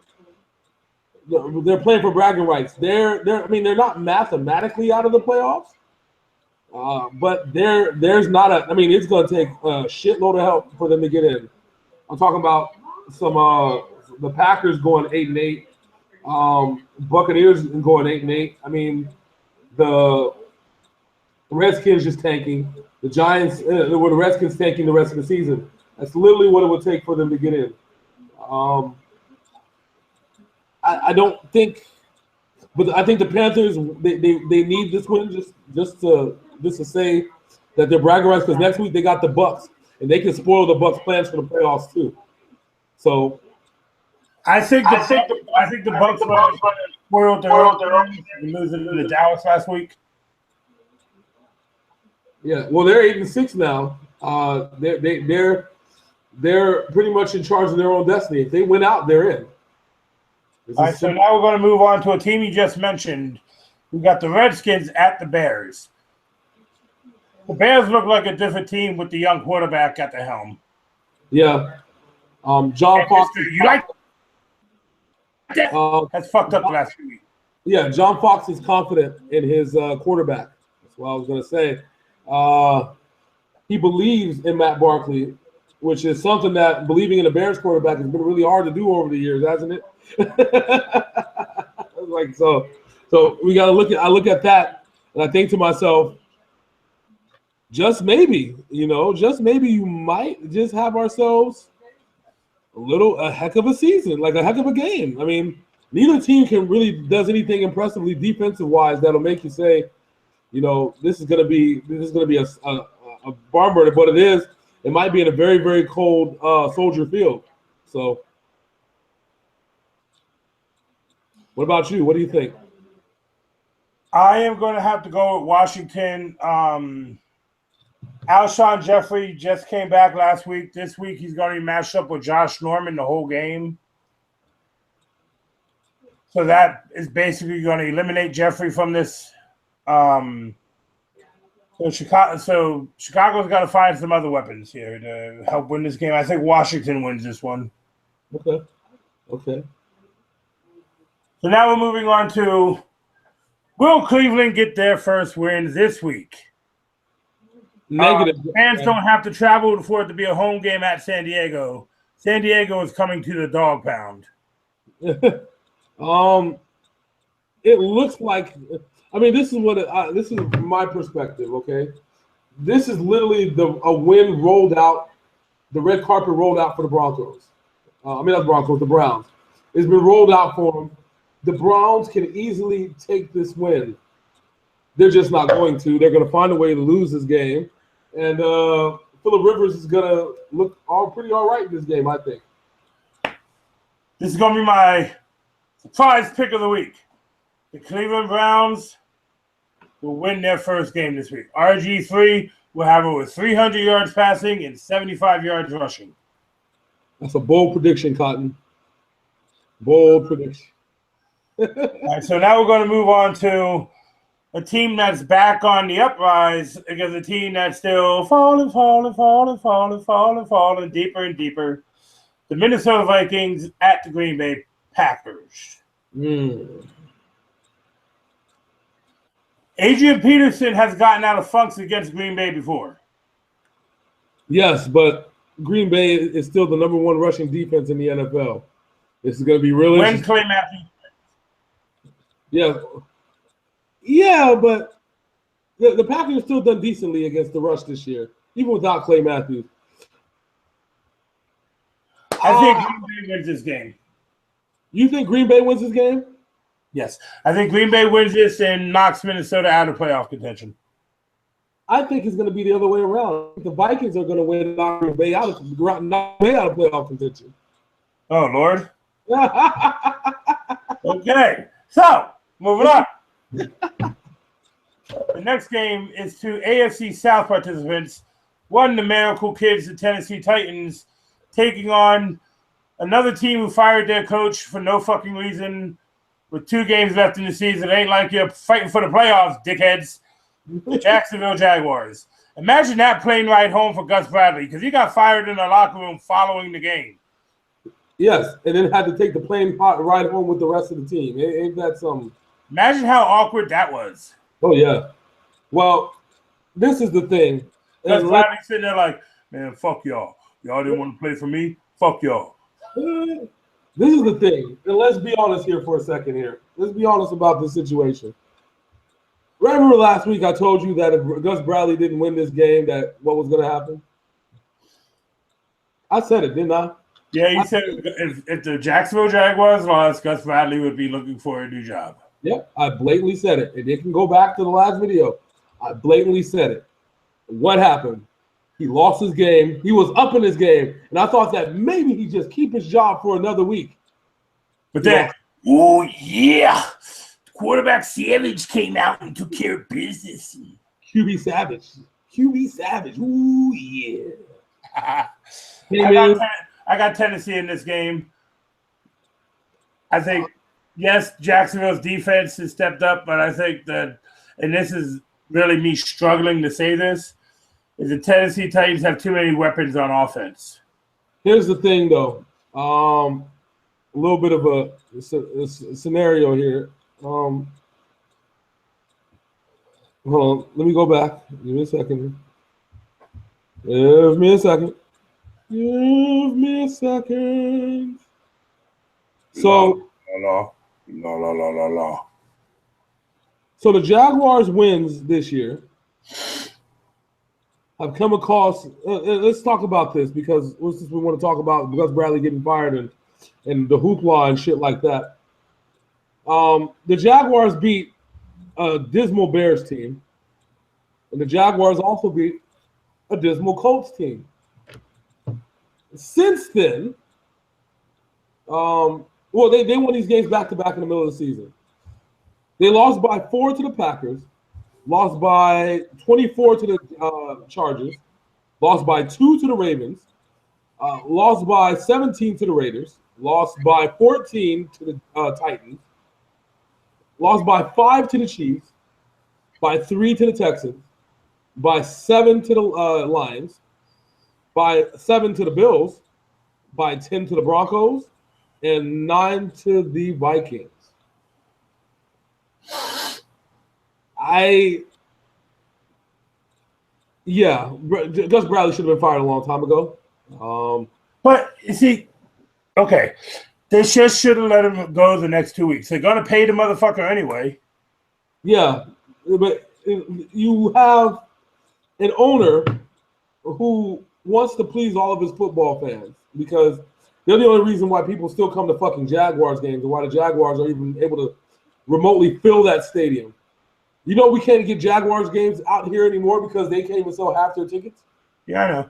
playing for bragging rights. They're not mathematically out of the playoffs, but there's not it's going to take a shitload of help for them to get in. I'm talking about some the Packers going 8-8, Buccaneers going 8-8. I mean, the Redskins just tanking. The Giants, the Redskins tanking the rest of the season. That's literally what it would take for them to get in. I don't think, but I think the Panthers they need this win just to say that they're bragging rights, because next week they got the Bucs and they can spoil the Bucs' plans for the playoffs too. So I think the Bucs spoiled their own losing to Dallas last week. Yeah, well, they're 8-6 now. They're pretty much in charge of their own destiny. If they win out, they're in. All right, so now we're going to move on to a team you just mentioned. We got the Redskins at the Bears. The Bears look like a different team with the young quarterback at the helm. Yeah. John Fox. You like that? That's fucked up the last few weeks. Yeah, John Fox is confident in his quarterback. That's what I was going to say. He believes in Matt Barkley. which is something that believing in a Bears quarterback has been really hard to do over the years, hasn't it? Like so we got to look at. I look at that and I think to myself, just maybe, just maybe you might just have ourselves a heck of a season, like a heck of a game. I mean, neither team does anything impressively defensive wise that'll make you say, this is gonna be a barn burner. But it might be in a very, very cold Soldier Field. So, what about you? What do you think? I am going to have to go with Washington. Alshon Jeffrey just came back last week. This week he's going to be matched up with Josh Norman the whole game. So that is basically going to eliminate Jeffrey from this. So Chicago's got to find some other weapons here to help win this game. I think Washington wins this one. Okay. So now we're moving on to, will Cleveland get their first win this week? Negative. Fans don't have to travel for it to be a home game at San Diego. San Diego is coming to the dog pound. It looks like. I mean, this is my perspective. Okay, this is literally a win rolled out, the red carpet rolled out for the Broncos. Not the Broncos, the Browns. It's been rolled out for them. The Browns can easily take this win. They're just not going to. They're going to find a way to lose this game. And Phillip Rivers is going to look pretty all right in this game, I think. This is going to be my surprise pick of the week. The Cleveland Browns will win their first game this week. RG3 will have over 300 yards passing and 75 yards rushing. That's a bold prediction, Cotton. Bold prediction. All right, so now we're going to move on to a team that's back on the uprise against a team that's still falling deeper and deeper. The Minnesota Vikings at the Green Bay Packers. Adrian Peterson has gotten out of funks against Green Bay before. Yes, but Green Bay is still the number one rushing defense in the NFL. This is going to be really when Clay Matthews. Yeah, but the Packers have still done decently against the rush this year, even without Clay Matthews. I think Green Bay wins this game. You think Green Bay wins this game? Yes. I think Green Bay wins this and knocks Minnesota out of playoff contention. I think it's going to be the other way around. The Vikings are going to win and knock Green Bay out of playoff contention. Oh, Lord. Okay. So, moving on. The next game is to AFC South participants. One, the Miracle Kids, the Tennessee Titans, taking on another team who fired their coach for no fucking reason with 2 games left in the season. It ain't like you're fighting for the playoffs, dickheads. The Jacksonville Jaguars. Imagine that plane ride home for Gus Bradley because he got fired in the locker room following the game. Yes, and then had to take the plane ride home with the rest of the team. Ain't that something? Imagine how awkward that was. Oh, yeah. Well, this is the thing. Gus Bradley sitting there like, man, fuck y'all. Y'all didn't want to play for me? Fuck y'all. This is the thing. And let's be honest here for a second here. Let's be honest about this situation. Remember last week I told you that if Gus Bradley didn't win this game, that what was going to happen? I said it, didn't I? Yeah, you said if the Jacksonville Jaguars lost, Gus Bradley would be looking for a new job. Yep, I blatantly said it. And you can go back to the last video. I blatantly said it. What happened? He lost his game. He was up in his game. And I thought that maybe he'd just keep his job for another week. But then, oh, yeah. Quarterback Savage came out and took care of business. QB Savage. Ooh, yeah. I got Tennessee in this game. I think, yes, Jacksonville's defense has stepped up, but I think that, and this is really me struggling to say this, is the Tennessee Titans have too many weapons on offense. Here's the thing, though. A little bit of a scenario here. Hold on. Let me go back. Give me a second. Give me a second. So No. So the Jaguars' wins this year have come across. Let's talk about this because since we want to talk about Gus Bradley getting fired and the hoopla and shit like that. The Jaguars beat a dismal Bears team, and the Jaguars also beat a dismal Colts team. Since then, they won these games back to back in the middle of the season. They lost by 4 to the Packers, lost by 24 to the Chargers, lost by 2 to the Ravens, lost by 17 to the Raiders, lost by 14 to the Titans, lost by 5 to the Chiefs, by 3 to the Texans, by 7 to the Lions, by 7 to the Bills, by 10 to the Broncos, and 9 to the Vikings. Gus Bradley should have been fired a long time ago. But you see, okay, they just should have let him go the next 2 weeks. They're gonna pay the motherfucker anyway. Yeah, but you have an owner who wants to please all of his football fans because they're the only reason why people still come to fucking Jaguars games and why the Jaguars are even able to remotely fill that stadium. You know we can't get Jaguars games out here anymore because they can't even sell half their tickets. Yeah, I know.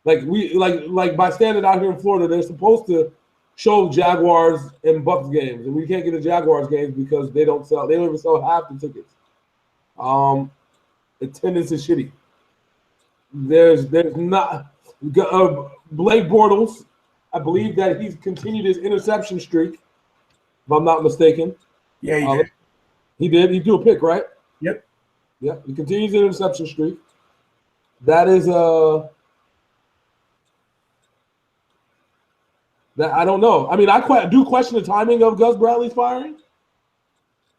Like by standing out here in Florida, they're supposed to show Jaguars and Bucks games, and we can't get the Jaguars games because they don't even sell half the tickets. Attendance is shitty. There's not Blake Bortles. I believe that he's continued his interception streak, if I'm not mistaken. Yeah, he did. He did. He threw a pick, right? Yep. Yep. He continues the interception streak. That is that I don't know. I mean, I do question the timing of Gus Bradley's firing,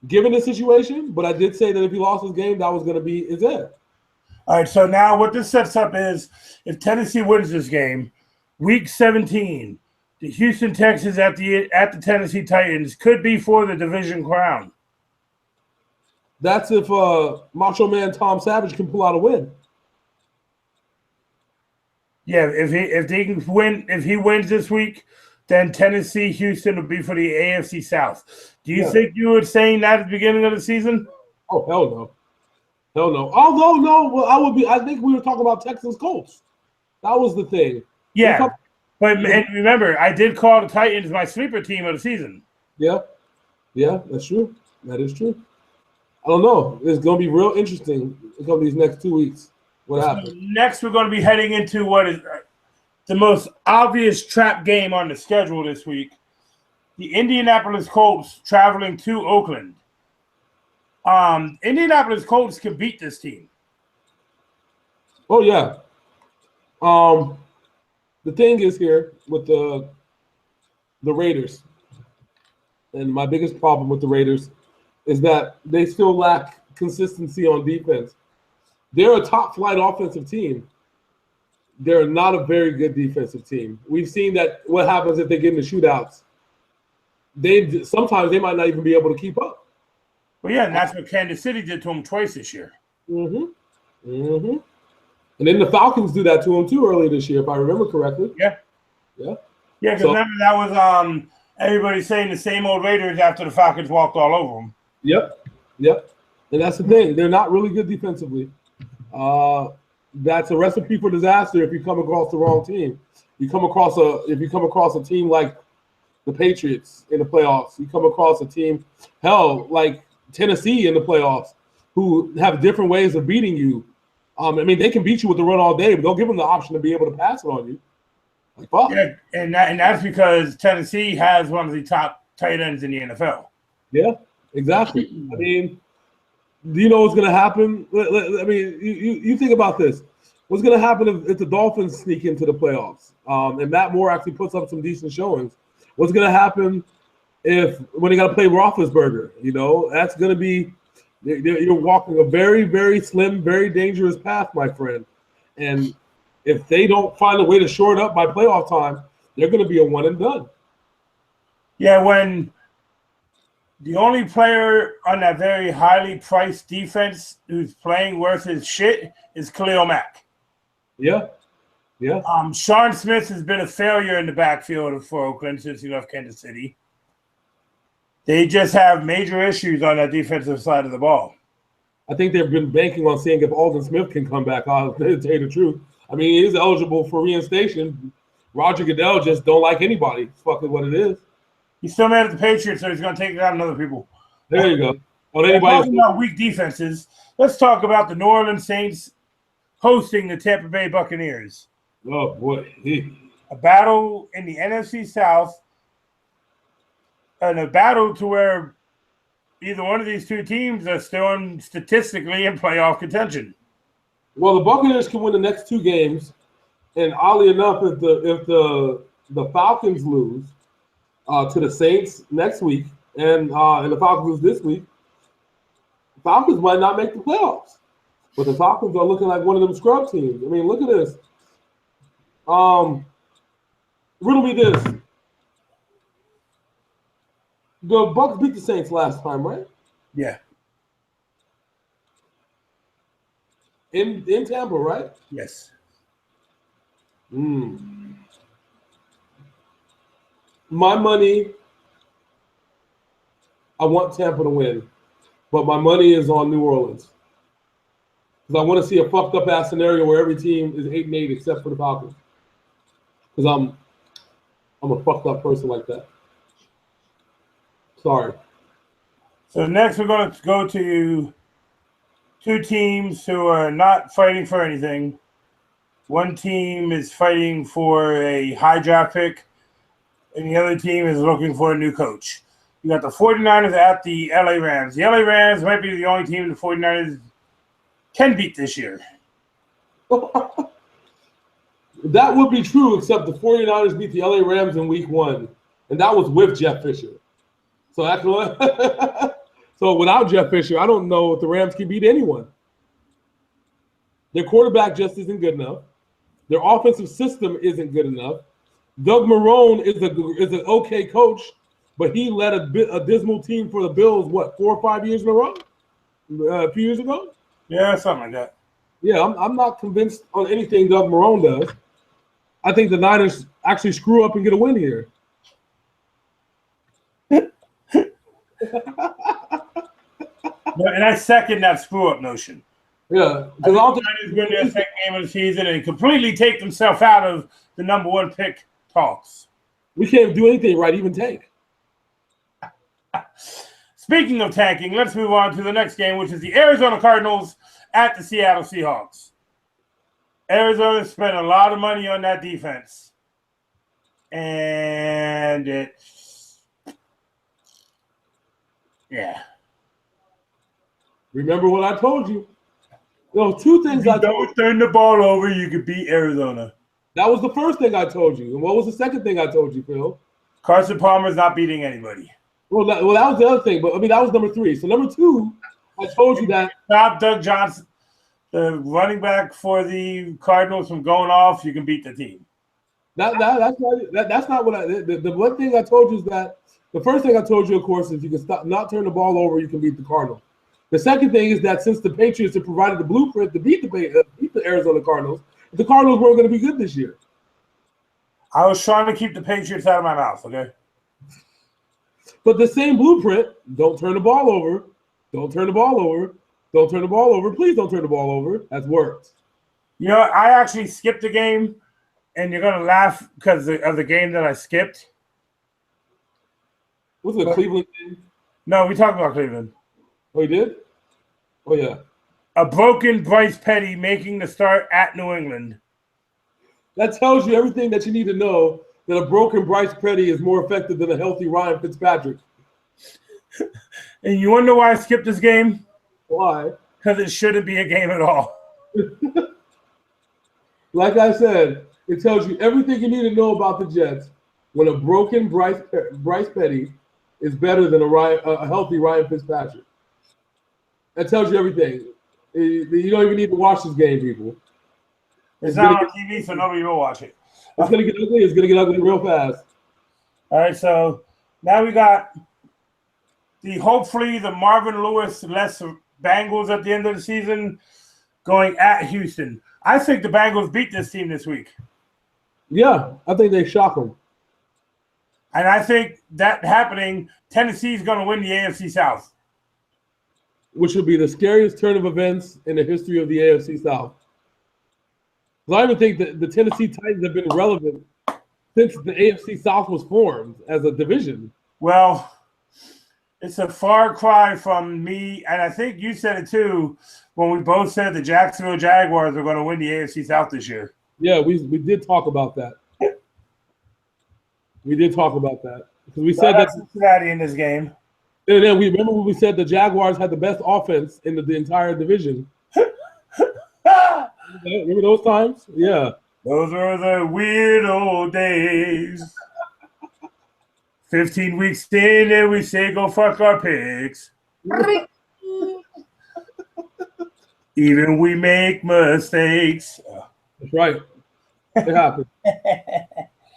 given the situation. But I did say that if he lost his game, that was going to be his end. All right. So now what this sets up is, if Tennessee wins this game, Week 17, the Houston Texans at the Tennessee Titans could be for the division crown. That's if Macho Man Tom Savage can pull out a win. Yeah, if he wins this week, then Tennessee, Houston will be for the AFC South. Do you think you were saying that at the beginning of the season? Oh, hell no. Although no, I think we were talking about Texans Colts. That was the thing. Yeah. And remember, I did call the Titans my sleeper team of the season. Yeah, that's true. That is true. I don't know. It's going to be real interesting in these next 2 weeks. What happens? Next, we're going to be heading into what is the most obvious trap game on the schedule this week. The Indianapolis Colts traveling to Oakland. Indianapolis Colts can beat this team. Oh, yeah. The thing is here with the Raiders, and my biggest problem with the Raiders is that they still lack consistency on defense. They're a top-flight offensive team. They're not a very good defensive team. We've seen that what happens if they get into shootouts. Sometimes they might not even be able to keep up. Well, yeah, and that's what Kansas City did to them twice this year. And then the Falcons do that to them too earlier this year, if I remember correctly. Yeah, because remember that was everybody saying the same old Raiders after the Falcons walked all over them. Yep. And that's the thing. They're not really good defensively. That's a recipe for disaster if you come across the wrong team. If you come across a team like the Patriots in the playoffs, you come across a team, like Tennessee in the playoffs, who have different ways of beating you. I mean, they can beat you with the run all day, but they'll give them the option to be able to pass it on you. Like, fuck. Yeah, and that's because Tennessee has one of the top tight ends in the NFL. Yeah, exactly. I mean, do you know what's going to happen? I mean, you think about this. What's going to happen if the Dolphins sneak into the playoffs and Matt Moore actually puts up some decent showings? What's going to happen when they got to play Roethlisberger? You know, that's going to be you're walking a very, very slim, very dangerous path, my friend. And if they don't find a way to shore it up by playoff time, they're going to be a one and done. Yeah, when the only player on that very highly priced defense who's playing worth his shit is Khalil Mack. Yeah. Yeah. Sean Smith has been a failure in the backfield for Oakland since he left Kansas City. They just have major issues on that defensive side of the ball. I think they've been banking on seeing if Aldon Smith can come back. I'll tell you the truth. I mean, he is eligible for reinstation. Roger Goodell just don't like anybody. It's fucking what it is. He's still mad at the Patriots, so he's going to take it out on other people. There you go. Talking about weak defenses, let's talk about the New Orleans Saints hosting the Tampa Bay Buccaneers. Oh, boy. A battle in the NFC South, and a battle to where either one of these two teams are still statistically in playoff contention. Well, the Buccaneers can win the next two games, and oddly enough, if the Falcons lose to the Saints next week, and the Falcons lose this week, the Falcons might not make the playoffs. But the Falcons are looking like one of them scrub teams. I mean, look at this. Riddle me this. The Bucs beat the Saints last time, right? Yeah. In Tampa, right? Yes. My money, I want Tampa to win, but my money is on New Orleans. Because I want to see a fucked up ass scenario where every team is 8-8 except for the Falcons. Because I'm a fucked up person like that. Sorry. So next we're going to go to two teams who are not fighting for anything. One team is fighting for a high draft pick, and the other team is looking for a new coach. You got the 49ers at the LA Rams. The LA Rams might be the only team the 49ers can beat this year. That would be true, except the 49ers beat the LA Rams in week 1, and that was with Jeff Fisher. So so without Jeff Fisher, I don't know if the Rams can beat anyone. Their quarterback just isn't good enough. Their offensive system isn't good enough. Doug Marrone is an okay coach, but he led a dismal team for the Bills, 4 or 5 years in a row? A few years ago? Yeah, something like that. Yeah, I'm not convinced on anything Doug Marrone does. I think the Niners actually screw up and get a win here. And I second that screw-up notion. Yeah. Because all the Niners win their second game of the season and completely take themselves out of the number one pick talks. We can't do anything right, even tank. Speaking of tanking, let's move on to the next game, which is the Arizona Cardinals at the Seattle Seahawks. Arizona spent a lot of money on that defense. And yeah. Remember what I told you. Two things I told you. Don't turn the ball over, you could beat Arizona. That was the first thing I told you. And what was the second thing I told you, Phil? Carson Palmer's not beating anybody. Well, that was the other thing. But, that was number 3. So, number 2, I told you that. Stop Doug Johnson, the running back for the Cardinals, from going off, you can beat the team. That's not what the one thing I told you is that the first thing I told you, of course, is you can not turn the ball over, you can beat the Cardinals. The second thing is that since the Patriots have provided the blueprint to beat the Arizona Cardinals, the Cardinals weren't going to be good this year. I was trying to keep the Patriots out of my mouth, okay? But the same blueprint, don't turn the ball over, don't turn the ball over, don't turn the ball over, please don't turn the ball over, has worked. You know, I actually skipped the game, and you're going to laugh because of the game that I skipped. Was it a Cleveland game? No, we talked about Cleveland. Oh, you did? Oh, yeah. A broken Bryce Petty making the start at New England. That tells you everything that you need to know, that a broken Bryce Petty is more effective than a healthy Ryan Fitzpatrick. And you wonder why I skipped this game? Why? Because it shouldn't be a game at all. Like I said, it tells you everything you need to know about the Jets when a broken Bryce Petty is better than a healthy Ryan Fitzpatrick. That tells you everything. You don't even need to watch this game, people. It's not on TV, so nobody will watch it. It's gonna get ugly. It's gonna get ugly real fast. All right, so now we got hopefully the Marvin Lewis-less Bengals at the end of the season going at Houston. I think the Bengals beat this team this week. Yeah, I think they shock them. And I think that happening, Tennessee's going to win the AFC South. Which would be the scariest turn of events in the history of the AFC South. I even think that the Tennessee Titans have been relevant since the AFC South was formed as a division. Well, it's a far cry from me, and I think you said it too, when we both said the Jacksonville Jaguars are going to win the AFC South this year. Yeah, we did talk about that. We did talk about that. Because we said that Cincinnati in this game. And then we remember when we said the Jaguars had the best offense in the entire division. Remember those times? Yeah. Those were the weird old days. 15 weeks in and we say go fuck our pigs. Even we make mistakes. That's right. It happened.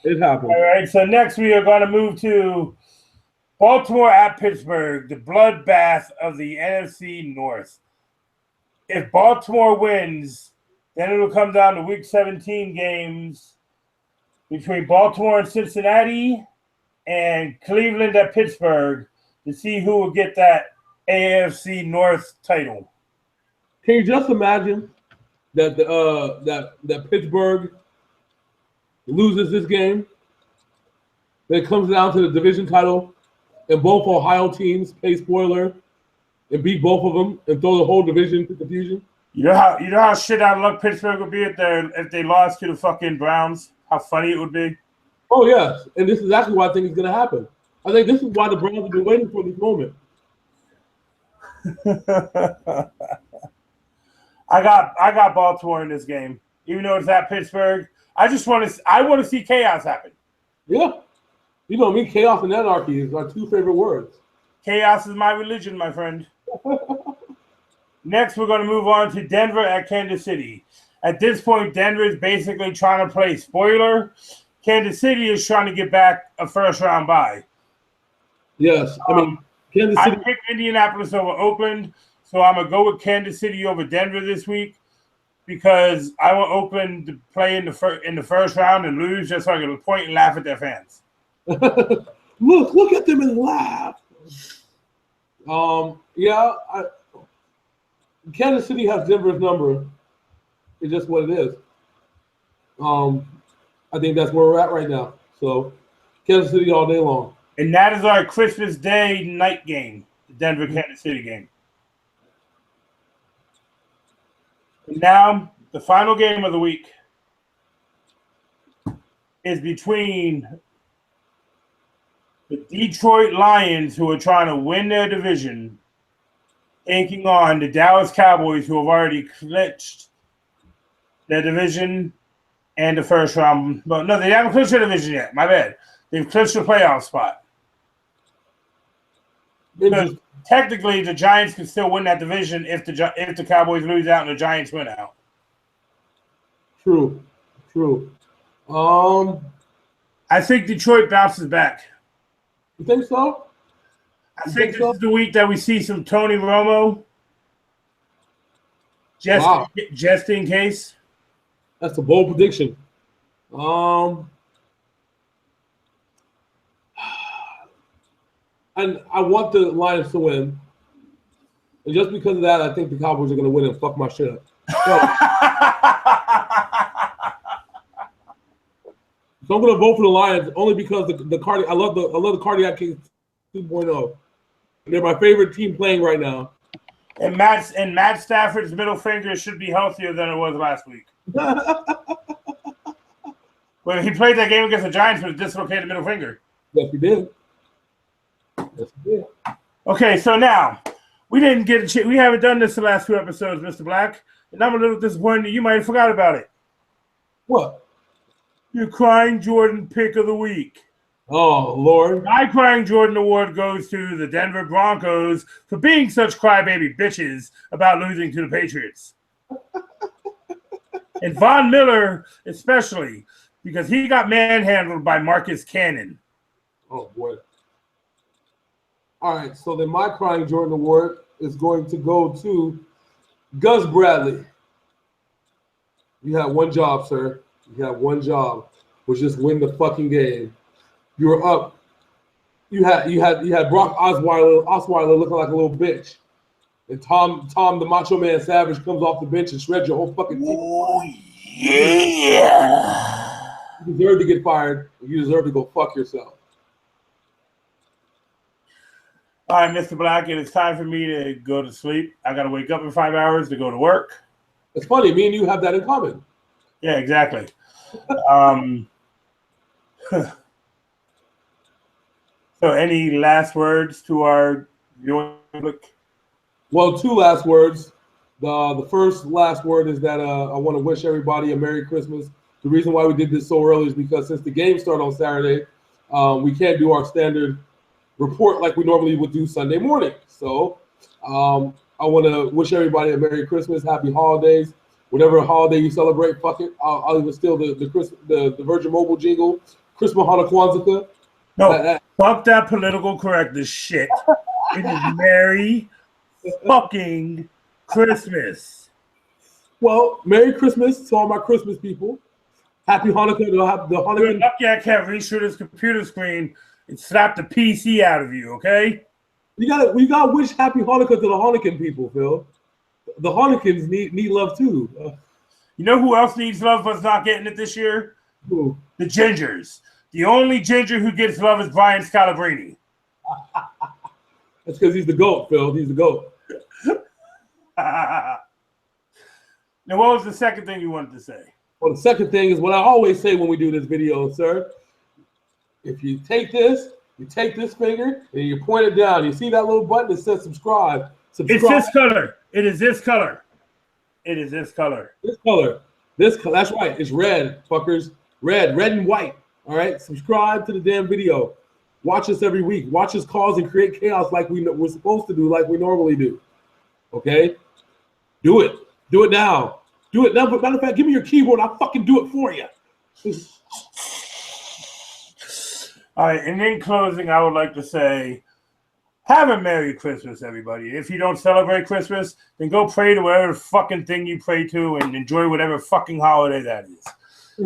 It happened. All right, so next we are going to move to Baltimore at Pittsburgh, the bloodbath of the NFC North. If Baltimore wins, then it'll come down to Week 17 games between Baltimore and Cincinnati and Cleveland at Pittsburgh to see who will get that AFC North title. Can you just imagine that that Pittsburgh loses this game? Then it comes down to the division title, and both Ohio teams pay spoiler and beat both of them and throw the whole division into confusion. You know how shit out of luck Pittsburgh would be if they lost to the fucking Browns? How funny it would be. Oh yes, and this is actually what I think is going to happen. I think this is why the Browns have been waiting for this moment. I got Baltimore in this game, even though it's at Pittsburgh. I want to see chaos happen. Yeah, you know me, chaos and anarchy is my two favorite words. Chaos is my religion, my friend. Next, we're going to move on to Denver at Kansas City. At this point, Denver is basically trying to play spoiler. Kansas City is trying to get back a first-round bye. Yes, I mean, Kansas City. I picked Indianapolis over Oakland, so I'm going to go with Kansas City over Denver this week because I want Oakland to play in the first round and lose just so I can point and laugh at their fans. Look at them and laugh. Kansas City has Denver's number. It's just what it is. I think that's where we're at right now. So, Kansas City all day long. And that is our Christmas Day night game, the Denver-Kansas City game. And now, the final game of the week is between the Detroit Lions, who are trying to win their division, taking on the Dallas Cowboys, who have already clinched their division and the first round. But no, they haven't clinched their division yet. My bad. They've clinched the playoff spot. Because technically, the Giants can still win that division if the Cowboys lose out and the Giants win out. True. I think Detroit bounces back. You think so? I think this is the week that we see some Tony Romo. Just in case. That's a bold prediction. And I want the Lions to win. And just because of that, I think the Cowboys are going to win and fuck my shit up. So I'm going to vote for the Lions only because I love the Cardiac Kings 2.0. They're my favorite team playing right now. And Matt Stafford's middle finger should be healthier than it was last week. Well, he played that game against the Giants with a dislocated middle finger. Yes, he did. Okay, so now we didn't get a chance. We haven't done this the last two episodes, Mr. Black, and I'm a little disappointed that you might have forgot about it. What? Your Crying Jordan pick of the week. Oh, Lord. My Crying Jordan award goes to the Denver Broncos for being such crybaby bitches about losing to the Patriots. And Von Miller, especially, because he got manhandled by Marcus Cannon. Oh, boy. All right, so then my Crying Jordan Award is going to go to Gus Bradley. You had one job, sir. You had one job, was just win the fucking game. You were up. You had Brock Osweiler looking like a little bitch. And Tom the Macho Man Savage comes off the bench and shreds your whole fucking team. Oh, yeah. You deserve to get fired. You deserve to go fuck yourself. All right, Mr. Black, it is time for me to go to sleep. I got to wake up in 5 hours to go to work. It's funny. Me and you have that in common. Yeah, exactly. So any last words to our viewing public? Well, two last words. The first last word is that I want to wish everybody a Merry Christmas. The reason why we did this so early is because since the game started on Saturday, we can't do our standard report like we normally would do Sunday morning. So I want to wish everybody a Merry Christmas, Happy Holidays. Whatever holiday you celebrate, fuck it. I'll even steal the Virgin Mobile jingle, Christmas Hana Kwanzaa. No, fuck that political correctness shit. It is Merry fucking Christmas. Well, Merry Christmas to all my Christmas people. Happy Hanukkah. The Hanukkah. You're lucky I can't reach through this computer screen and slap the PC out of you, okay? We gotta wish Happy Hanukkah to the Hanukkah people, Phil. The Hanukkahs need love too. You know who else needs love but's not getting it this year? Who? The Gingers. The only Ginger who gets love is Brian Scalabrine. That's because he's the GOAT, Phil. He's the GOAT. Now, what was the second thing you wanted to say? Well, the second thing is what I always say when we do this video, sir. If you take this finger, and you point it down. You see that little button that says subscribe. It's this color. It is this color. It is this color. This color. That's right. It's red, fuckers. Red and white. All right. Subscribe to the damn video. Watch us every week. Watch us cause and create chaos like we're supposed to do, like we normally do. Okay? Do it. Do it now. Do it now. But matter of fact, give me your keyboard. I'll fucking do it for you. All right. And in closing, I would like to say, have a Merry Christmas, everybody. If you don't celebrate Christmas, then go pray to whatever fucking thing you pray to and enjoy whatever fucking holiday that is.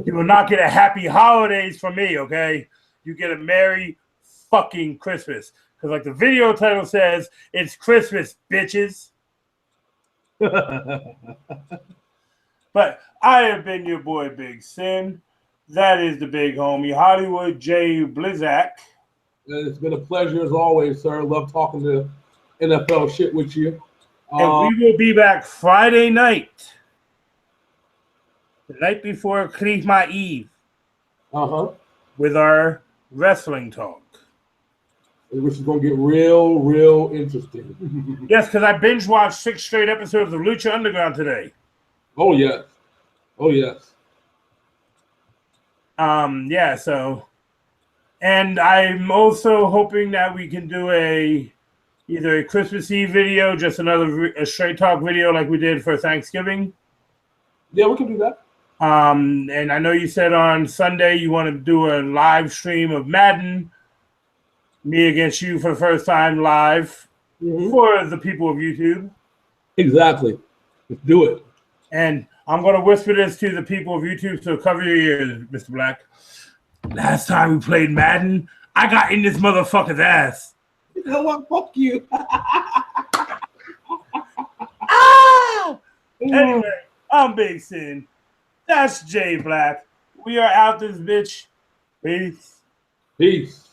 You will not get a happy holidays from me, okay? You get a Merry fucking Christmas. Because like the video title says, it's Christmas, bitches. But I have been your boy, Big Sin. That is the big homie, Hollywood J-Blaq. It's been a pleasure as always, sir. Love talking to NFL shit with you. And we will be back Friday night. The night before Christmas Eve. With our wrestling talk. Which is going to get real interesting. Yes, because I binge watched 6 straight episodes of Lucha Underground today. Oh, yes. Oh, yes. Yeah, so... And I'm also hoping that we can do either a Christmas Eve video, just a straight talk video like we did for Thanksgiving. Yeah, we can do that. And I know you said on Sunday you want to do a live stream of Madden, me against you for the first time live for the people of YouTube. Exactly. Let's do it. And I'm going to whisper this to the people of YouTube, so cover your ears, Mr. Black. Last time we played Madden, I got in this motherfucker's ass. You know what? Fuck you. Anyway, I'm Big Sin. That's J-Blaq. We are out this bitch. Peace. Peace.